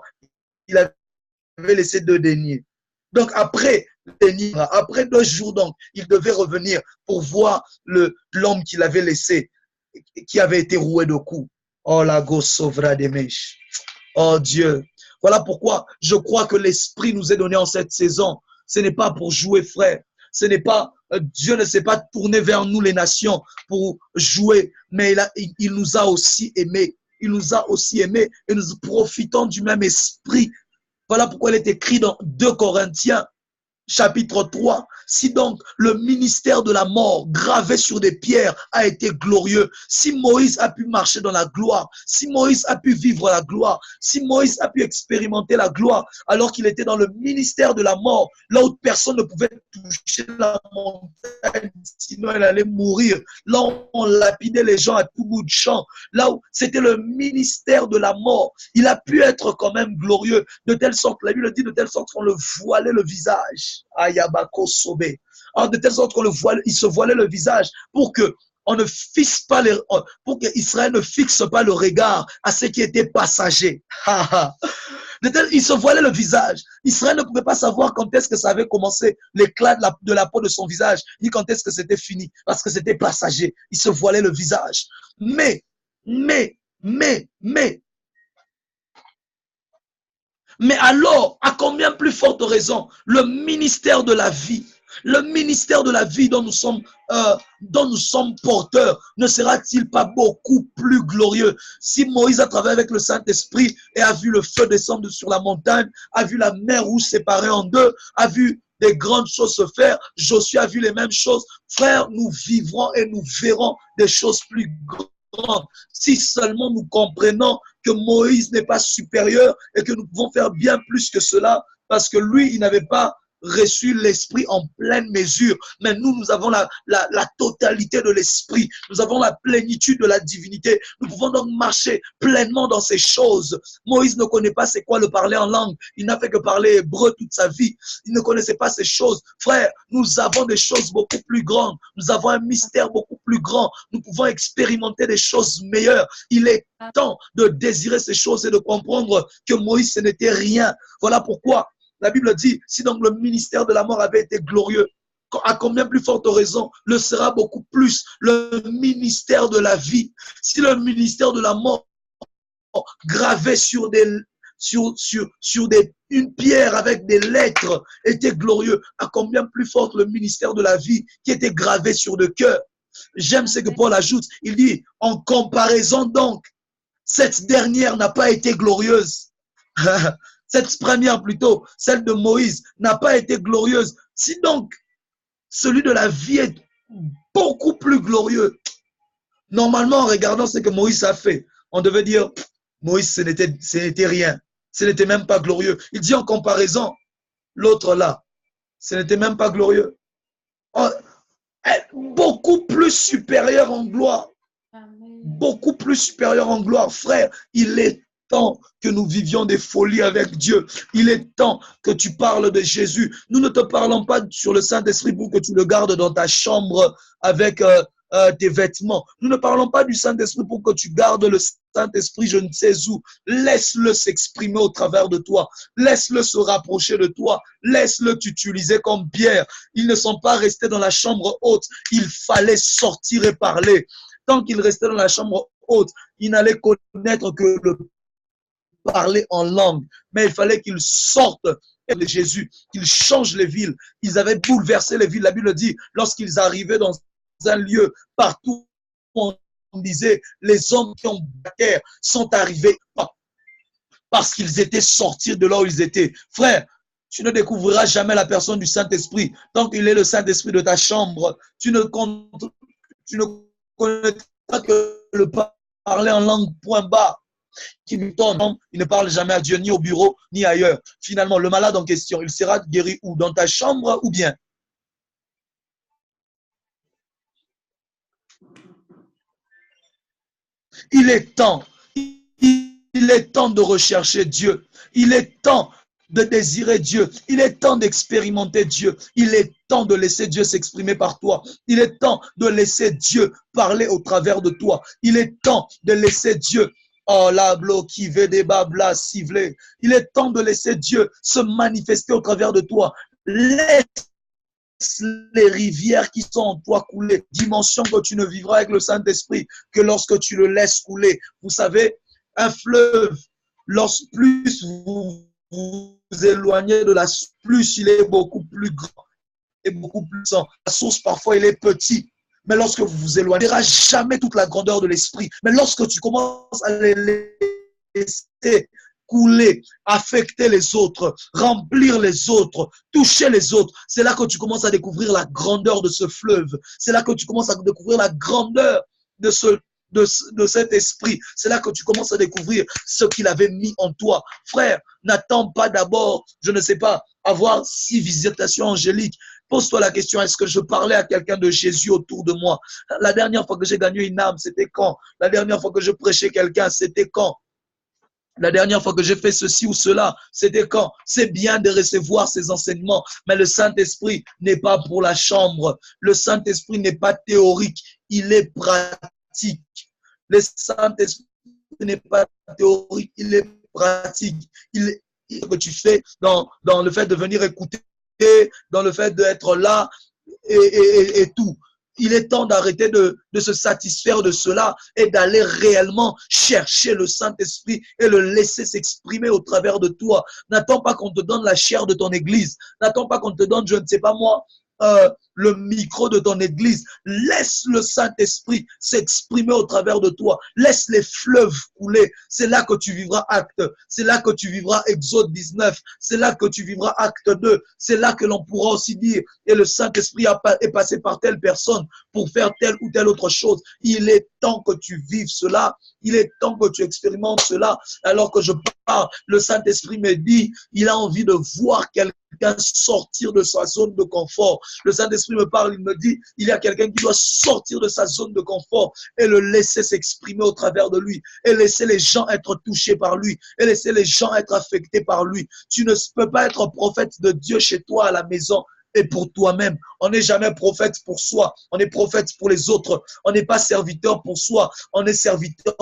il avait laissé 2 deniers. Donc après 2 jours, donc, il devait revenir pour voir l'homme qu'il avait laissé, qui avait été roué de coups. Oh la gosse sauvera des mèches. Oh Dieu. Voilà pourquoi je crois que l'Esprit nous est donné en cette saison. Ce n'est pas pour jouer, frère. Ce n'est pas, Dieu ne s'est pas tourné vers nous les nations pour jouer, mais il nous a aussi aimés. Il nous a aussi aimés et nous profitons du même esprit. Voilà pourquoi il est écrit dans 2 Corinthiens, chapitre 3. Si donc le ministère de la mort gravé sur des pierres a été glorieux, si Moïse a pu marcher dans la gloire, si Moïse a pu vivre la gloire, si Moïse a pu expérimenter la gloire alors qu'il était dans le ministère de la mort, là où personne ne pouvait toucher la montagne, sinon elle allait mourir, là où on lapidait les gens à tout bout de champ, là où c'était le ministère de la mort, il a pu être quand même glorieux, de telle sorte, la Bible dit de telle sorte qu'on le voilait le visage. Ayabako Sobé. De telle sorte qu'on il se voilait le visage pour que on ne fixe pas pour que Israël ne fixe pas le regard à ce qui était passager. Il se voilait le visage. Israël ne pouvait pas savoir quand est-ce que ça avait commencé, l'éclat de la peau de son visage, ni quand est-ce que c'était fini, parce que c'était passager. Il se voilait le visage. Mais alors, à combien plus forte raison, le ministère de la vie dont nous sommes porteurs, ne sera-t-il pas beaucoup plus glorieux? Si Moïse a travaillé avec le Saint-Esprit et a vu le feu descendre sur la montagne, a vu la mer rouge séparée en 2, a vu des grandes choses se faire, Josué a vu les mêmes choses. Frère, nous vivrons et nous verrons des choses plus grandes. Si seulement nous comprenons que Moïse n'est pas supérieur et que nous pouvons faire bien plus que cela, parce que lui, il n'avait pas reçu l'Esprit en pleine mesure. Mais nous avons la totalité de l'Esprit. Nous avons la plénitude de la divinité. Nous pouvons donc marcher pleinement dans ces choses. Moïse ne connaît pas c'est quoi le parler en langue. Il n'a fait que parler hébreu toute sa vie. Il ne connaissait pas ces choses. Frère, nous avons des choses beaucoup plus grandes. Nous avons un mystère beaucoup plus grand. Nous pouvons expérimenter des choses meilleures. Il est temps de désirer ces choses et de comprendre que Moïse, ce n'était rien. Voilà pourquoi la Bible dit, si donc le ministère de la mort avait été glorieux, à combien plus forte raison le sera beaucoup plus le ministère de la vie. Si le ministère de la mort gravé sur une pierre avec des lettres était glorieux, à combien plus forte le ministère de la vie qui était gravé sur le cœur. J'aime ce que Paul ajoute. Il dit, en comparaison donc, cette dernière n'a pas été glorieuse. Cette première plutôt, celle de Moïse, n'a pas été glorieuse. Si donc, celui de la vie est beaucoup plus glorieux, normalement, en regardant ce que Moïse a fait, on devait dire, Moïse, ce n'était rien. Ce n'était même pas glorieux. Il dit en comparaison, l'autre là, ce n'était même pas glorieux. Beaucoup plus supérieur en gloire. Amen. Beaucoup plus supérieur en gloire. Frère, il est temps que nous vivions des folies avec Dieu. Il est temps que tu parles de Jésus. Nous ne te parlons pas sur le Saint-Esprit pour que tu le gardes dans ta chambre avec tes vêtements. Nous ne parlons pas du Saint-Esprit pour que tu gardes le Saint-Esprit je ne sais où. Laisse-le s'exprimer au travers de toi. Laisse-le se rapprocher de toi. Laisse-le t'utiliser comme Pierre. Ils ne sont pas restés dans la chambre haute. Il fallait sortir et parler. Tant qu'ils restaient dans la chambre haute, ils n'allaient connaître que le parler en langue. Mais il fallait qu'ils sortent de Jésus, qu'ils changent les villes. Ils avaient bouleversé les villes. La Bible dit, lorsqu'ils arrivaient dans un lieu, partout, on disait, les hommes qui ont terre sont arrivés parce qu'ils étaient sortis de là où ils étaient. Frère, tu ne découvriras jamais la personne du Saint-Esprit. Tant qu'il est le Saint-Esprit de ta chambre, tu ne connaîtras que le parler en langue point bas. Qui lui tombe, il ne parle jamais à Dieu, ni au bureau, ni ailleurs. Finalement, le malade en question, il sera guéri où? Dans ta chambre ou bien? Il est temps de rechercher Dieu. Il est temps de désirer Dieu. Il est temps d'expérimenter Dieu. Il est temps de laisser Dieu s'exprimer par toi. Il est temps de laisser Dieu parler au travers de toi. Il est temps de laisser Dieu oh, la qui veut des bablas ciblés. Il est temps de laisser Dieu se manifester au travers de toi. Laisse les rivières qui sont en toi couler. Dimension que tu ne vivras avec le Saint-Esprit que lorsque tu le laisses couler. Vous savez, un fleuve, plus vous vous éloignez de la source, plus il est beaucoup plus grand et beaucoup plus puissant. La source, parfois, il est petit. Mais lorsque vous vous éloignez, tu ne verras jamais toute la grandeur de l'esprit. Mais lorsque tu commences à les laisser couler, affecter les autres, remplir les autres, toucher les autres, c'est là que tu commences à découvrir la grandeur de ce fleuve. C'est là que tu commences à découvrir la grandeur de cet esprit. C'est là que tu commences à découvrir ce qu'il avait mis en toi. Frère, n'attends pas d'abord, je ne sais pas, avoir 6 visitations angéliques. Pose-toi la question, est-ce que je parlais à quelqu'un de Jésus autour de moi? La dernière fois que j'ai gagné une âme, c'était quand? La dernière fois que je prêchais quelqu'un, c'était quand? La dernière fois que j'ai fait ceci ou cela, c'était quand? C'est bien de recevoir ces enseignements, mais le Saint-Esprit n'est pas pour la chambre. Le Saint-Esprit n'est pas théorique, il est pratique. Le Saint-Esprit n'est pas théorique, il est pratique. Ce que tu fais dans le fait de venir écouter, dans le fait d'être là et tout. Il est temps d'arrêter de se satisfaire de cela et d'aller réellement chercher le Saint-Esprit et le laisser s'exprimer au travers de toi. N'attends pas qu'on te donne la chair de ton église. N'attends pas qu'on te donne, je ne sais pas moi, le micro de ton église. Laisse le Saint-Esprit s'exprimer au travers de toi. Laisse les fleuves couler. C'est là que tu vivras acte. C'est là que tu vivras Exode 19. C'est là que tu vivras acte 2. C'est là que l'on pourra aussi dire, et le Saint-Esprit est passé par telle personne pour faire telle ou telle autre chose. Il est temps que tu vives cela. Il est temps que tu expérimentes cela. Alors que je parle, le Saint-Esprit me dit, il a envie de voir quelqu'un quelqu'un sortir de sa zone de confort. Le Saint-Esprit me parle, il me dit, il y a quelqu'un qui doit sortir de sa zone de confort et le laisser s'exprimer au travers de lui, et laisser les gens être touchés par lui, et laisser les gens être affectés par lui. Tu ne peux pas être prophète de Dieu chez toi à la maison et pour toi-même. On n'est jamais prophète pour soi, on est prophète pour les autres. On n'est pas serviteur pour soi, on est serviteur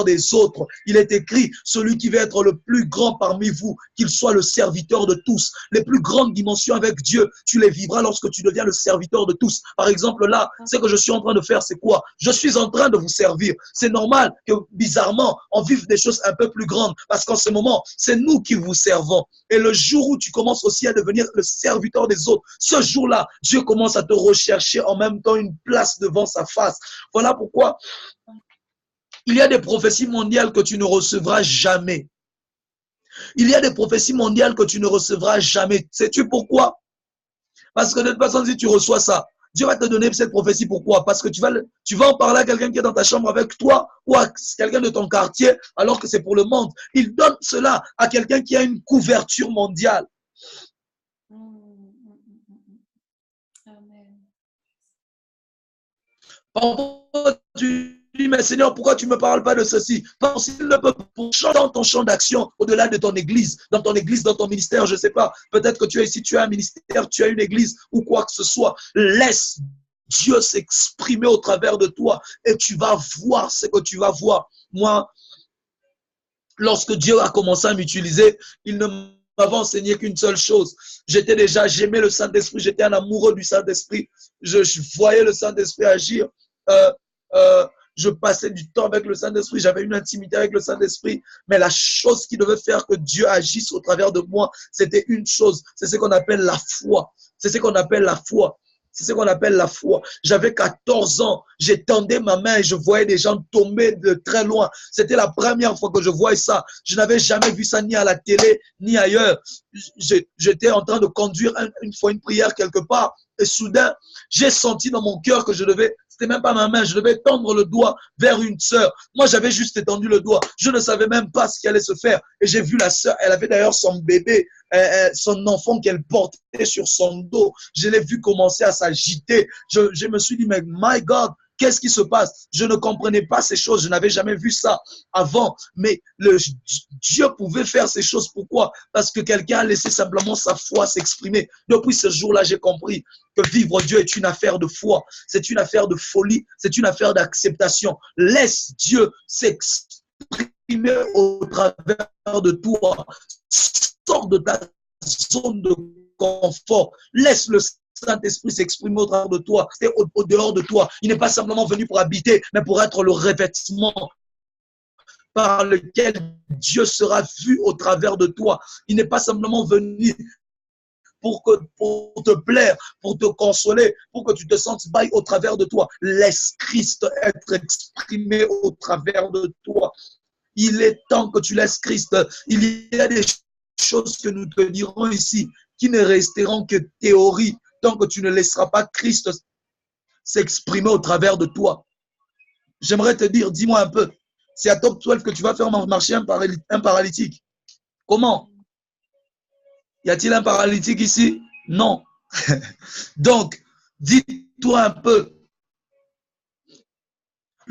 des autres. Il est écrit, celui qui veut être le plus grand parmi vous, qu'il soit le serviteur de tous. Les plus grandes dimensions avec Dieu, tu les vivras lorsque tu deviens le serviteur de tous. Par exemple, là, ce que je suis en train de faire, c'est quoi? Je suis en train de vous servir. C'est normal que, bizarrement, on vive des choses un peu plus grandes, parce qu'en ce moment, c'est nous qui vous servons. Et le jour où tu commences aussi à devenir le serviteur des autres, ce jour-là, Dieu commence à te rechercher en même temps une place devant sa face. Voilà pourquoi il y a des prophéties mondiales que tu ne recevras jamais. Il y a des prophéties mondiales que tu ne recevras jamais. Sais-tu pourquoi? Parce que de toute façon, si tu reçois ça, Dieu va te donner cette prophétie. Pourquoi? Parce que tu vas en parler à quelqu'un qui est dans ta chambre avec toi ou à quelqu'un de ton quartier, alors que c'est pour le monde. Il donne cela à quelqu'un qui a une couverture mondiale. Amen. Parfois, tu dis, mais Seigneur, pourquoi tu ne me parles pas de ceci? Parce qu'il ne peut pas dans ton champ d'action, au-delà de ton église, dans ton ministère, je ne sais pas. Peut-être que tu es ici, tu as un ministère, tu as une église ou quoi que ce soit. Laisse Dieu s'exprimer au travers de toi et tu vas voir ce que tu vas voir. Moi, lorsque Dieu a commencé à m'utiliser, il ne m'avait enseigné qu'une seule chose. J'aimais le Saint-Esprit, j'étais un amoureux du Saint-Esprit. Je voyais le Saint-Esprit agir. Je passais du temps avec le Saint-Esprit, j'avais une intimité avec le Saint-Esprit, mais la chose qui devait faire que Dieu agisse au travers de moi, c'était une chose, c'est ce qu'on appelle la foi. C'est ce qu'on appelle la foi. C'est ce qu'on appelle la foi. J'avais 14 ans, j'étendais ma main et je voyais des gens tomber de très loin. C'était la première fois que je voyais ça. Je n'avais jamais vu ça ni à la télé, ni ailleurs. J'étais en train de conduire une fois une prière quelque part et soudain, j'ai senti dans mon cœur que je devais, c'était même pas ma main, je devais tendre le doigt vers une sœur. Moi, j'avais juste étendu le doigt. Je ne savais même pas ce qui allait se faire. Et j'ai vu la sœur, elle avait d'ailleurs son bébé, son enfant qu'elle portait sur son dos. Je l'ai vu commencer à s'agiter. Je me suis dit, mais my God, qu'est-ce qui se passe? Je ne comprenais pas ces choses. Je n'avais jamais vu ça avant. Mais Dieu pouvait faire ces choses. Pourquoi? Parce que quelqu'un a laissé simplement sa foi s'exprimer. Depuis ce jour-là, j'ai compris que vivre Dieu est une affaire de foi. C'est une affaire de folie. C'est une affaire d'acceptation. Laisse Dieu s'exprimer au travers de toi. Sors de ta zone de confort. Laisse le Saint-Esprit s'exprimer au travers de toi, c'est au dehors de toi. Il n'est pas simplement venu pour habiter, mais pour être le revêtement par lequel Dieu sera vu au travers de toi. Il n'est pas simplement venu pour te plaire, pour te consoler, pour que tu te sentes bail au travers de toi. Laisse Christ être exprimé au travers de toi. Il est temps que tu laisses Christ. Il y a des choses que nous te dirons ici qui ne resteront que théorie tant que tu ne laisseras pas Christ s'exprimer au travers de toi. J'aimerais te dire, dis-moi un peu, c'est à top 12 que tu vas faire marcher un paralytique. Comment? Y a-t-il un paralytique ici? Non. Donc, dis-toi un peu,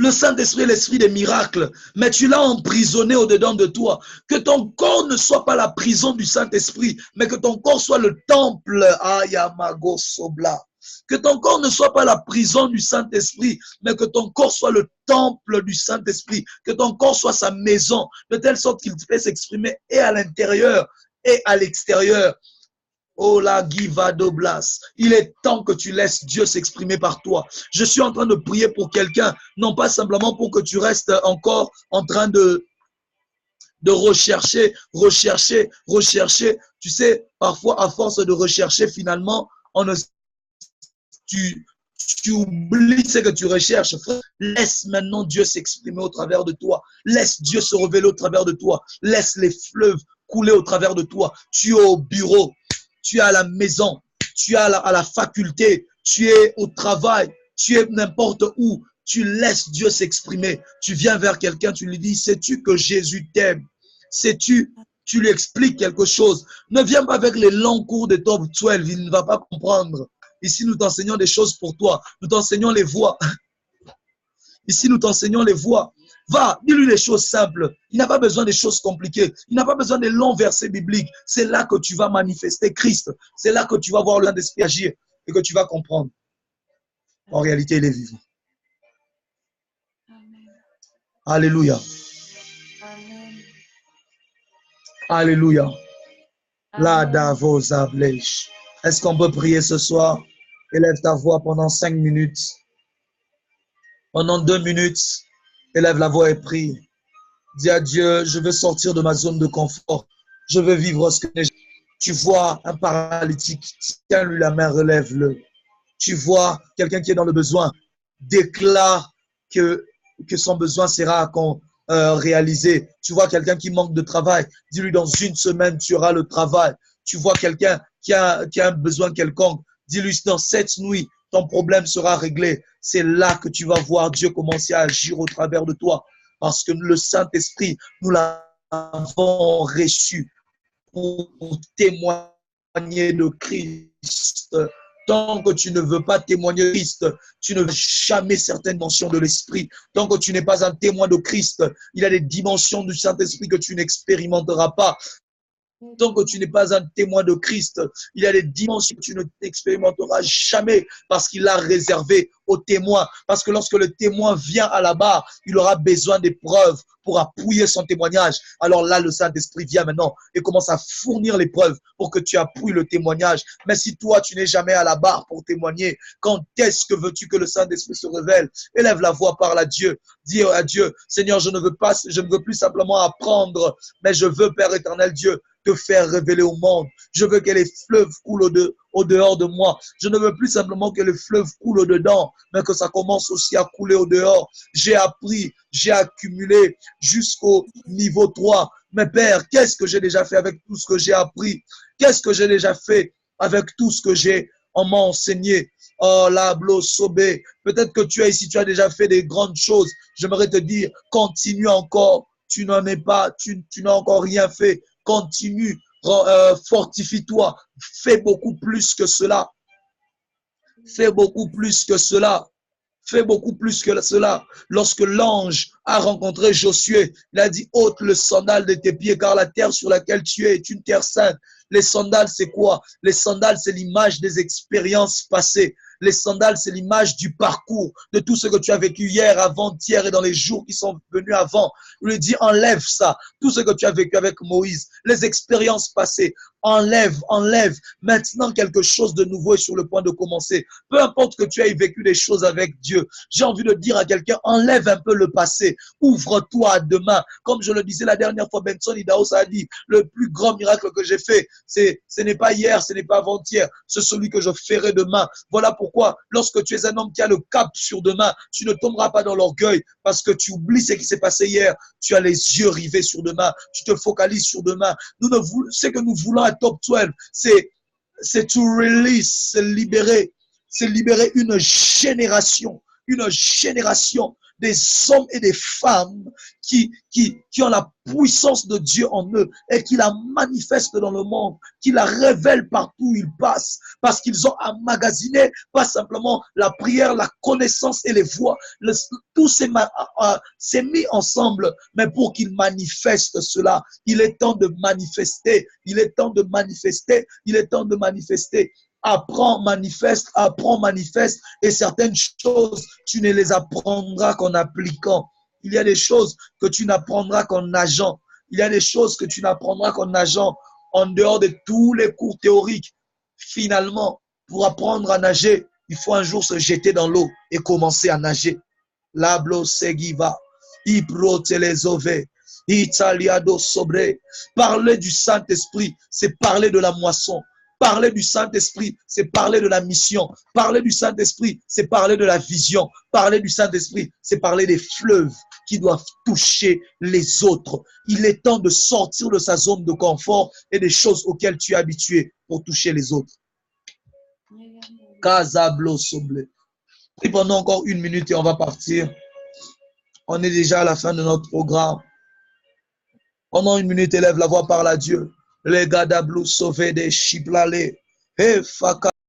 le Saint-Esprit est l'esprit des miracles, mais tu l'as emprisonné au-dedans de toi. Que ton corps ne soit pas la prison du Saint-Esprit, mais que ton corps soit le temple. Ayamago Sobla. Que ton corps ne soit pas la prison du Saint-Esprit, mais que ton corps soit le temple du Saint-Esprit. Que ton corps soit sa maison, de telle sorte qu'il puisse s'exprimer et à l'intérieur et à l'extérieur. Oh la Giva Doblas, il est temps que tu laisses Dieu s'exprimer par toi. Je suis en train de prier pour quelqu'un, non pas simplement pour que tu restes encore en train de rechercher. Tu sais, parfois à force de rechercher, finalement, tu oublies ce que tu recherches. Laisse maintenant Dieu s'exprimer au travers de toi. Laisse Dieu se révéler au travers de toi. Laisse les fleuves couler au travers de toi. Tu es au bureau. Tu es à la maison, tu es à la faculté, tu es au travail, tu es n'importe où. Tu laisses Dieu s'exprimer. Tu viens vers quelqu'un, tu lui dis, sais-tu que Jésus t'aime? Sais-tu tu lui expliques quelque chose. Ne viens pas avec les longs cours de top 12, il ne va pas comprendre. Ici, nous t'enseignons des choses pour toi. Nous t'enseignons les voies. Ici, nous t'enseignons les voies. Va, dis-lui les choses simples. Il n'a pas besoin des choses compliquées. Il n'a pas besoin des longs versets bibliques. C'est là que tu vas manifester Christ. C'est là que tu vas voir le Saint-Esprit agir et que tu vas comprendre. En réalité, il est vivant. Amen. Alléluia. Amen. Alléluia. La Amen. Davos Ablèche. Est-ce qu'on peut prier ce soir? Élève ta voix pendant 5 minutes. Pendant 2 minutes, élève la voix et prie. Dis à Dieu, je veux sortir de ma zone de confort. Je veux vivre ce que j'ai. Tu vois un paralytique, tiens-lui la main, relève-le. Tu vois quelqu'un qui est dans le besoin, déclare que son besoin sera réalisé. Tu vois quelqu'un qui manque de travail, dis-lui dans 1 semaine, tu auras le travail. Tu vois quelqu'un qui a un besoin quelconque, dis-lui dans 7 nuits, ton problème sera réglé. C'est là que tu vas voir Dieu commencer à agir au travers de toi. Parce que le Saint-Esprit, nous l'avons reçu pour témoigner de Christ. Tant que tu ne veux pas témoigner de Christ, tu ne veux jamais certaines dimensions de l'Esprit. Tant que tu n'es pas un témoin de Christ, il y a des dimensions du Saint-Esprit que tu n'expérimenteras pas. Tant que tu n'es pas un témoin de Christ, il y a des dimensions que tu ne t'expérimenteras jamais parce qu'il l'a réservé aux témoins. Parce que lorsque le témoin vient à la barre, il aura besoin des preuves pour appuyer son témoignage. Alors là, le Saint-Esprit vient maintenant et commence à fournir les preuves pour que tu appuies le témoignage. Mais si toi, tu n'es jamais à la barre pour témoigner, quand est-ce que veux-tu que le Saint-Esprit se révèle? Élève la voix, parle à Dieu. Dis à Dieu, Seigneur, je ne veux plus simplement apprendre, mais je veux, Père éternel Dieu, te faire révéler au monde. Je veux que les fleuves coulent au dehors de moi. Je ne veux plus simplement que les fleuves coulent au-dedans, mais que ça commence aussi à couler au dehors. J'ai appris, j'ai accumulé jusqu'au niveau 3. Mais Père, qu'est-ce que j'ai déjà fait avec tout ce que j'ai appris? Qu'est-ce que j'ai déjà fait avec tout ce que on m'a enseigné? Oh, la sobé. Peut-être que tu es ici, tu as déjà fait des grandes choses. J'aimerais te dire, continue encore. Tu n'en es pas, tu n'as encore rien fait. Continue, fortifie-toi, fais beaucoup plus que cela. Fais beaucoup plus que cela. Fais beaucoup plus que cela. Lorsque l'ange a rencontré Josué, il a dit, ôte le sandal de tes pieds, car la terre sur laquelle tu es est une terre sainte. Les sandales, c'est quoi? Les sandales, c'est l'image des expériences passées. Les sandales, c'est l'image du parcours, de tout ce que tu as vécu hier, avant-hier et dans les jours qui sont venus avant. Il lui dit, enlève ça. Tout ce que tu as vécu avec Moïse, les expériences passées, enlève. Maintenant, quelque chose de nouveau est sur le point de commencer. Peu importe que tu aies vécu des choses avec Dieu, j'ai envie de dire à quelqu'un, enlève un peu le passé. Ouvre-toi à demain. Comme je le disais la dernière fois, Benson Idaos a dit, le plus grand miracle que j'ai fait, ce n'est pas hier, ce n'est pas avant-hier, c'est celui que je ferai demain. Voilà pourquoi, lorsque tu es un homme qui a le cap sur demain, tu ne tomberas pas dans l'orgueil parce que tu oublies ce qui s'est passé hier. Tu as les yeux rivés sur demain. Tu te focalises sur demain. Ce que nous voulons à Top 12, c'est to release, c'est libérer une génération des hommes et des femmes qui ont la puissance de Dieu en eux et qui la manifestent dans le monde, qui la révèlent partout où ils passent, parce qu'ils ont emmagasiné pas simplement la prière, la connaissance et les voix. Tout s'est mis ensemble, mais pour qu'ils manifestent cela, il est temps de manifester, Apprends, manifeste, et certaines choses, tu ne les apprendras qu'en appliquant. Il y a des choses que tu n'apprendras qu'en nageant. Il y a des choses que tu n'apprendras qu'en nageant, en dehors de tous les cours théoriques. Finalement, pour apprendre à nager, il faut un jour se jeter dans l'eau et commencer à nager. Lablo seguiva, ibro telezove, italiado sobre. Parler du Saint-Esprit, c'est parler de la moisson. Parler du Saint-Esprit, c'est parler de la mission. Parler du Saint-Esprit, c'est parler de la vision. Parler du Saint-Esprit, c'est parler des fleuves qui doivent toucher les autres. Il est temps de sortir de sa zone de confort et des choses auxquelles tu es habitué pour toucher les autres. Casablo Soble. Et pendant encore 1 minute et on va partir. On est déjà à la fin de notre programme. Pendant 1 minute, élève la voix, parle à Dieu. Les gars d'Ablou, sauvé des chiplales. Hey, faka.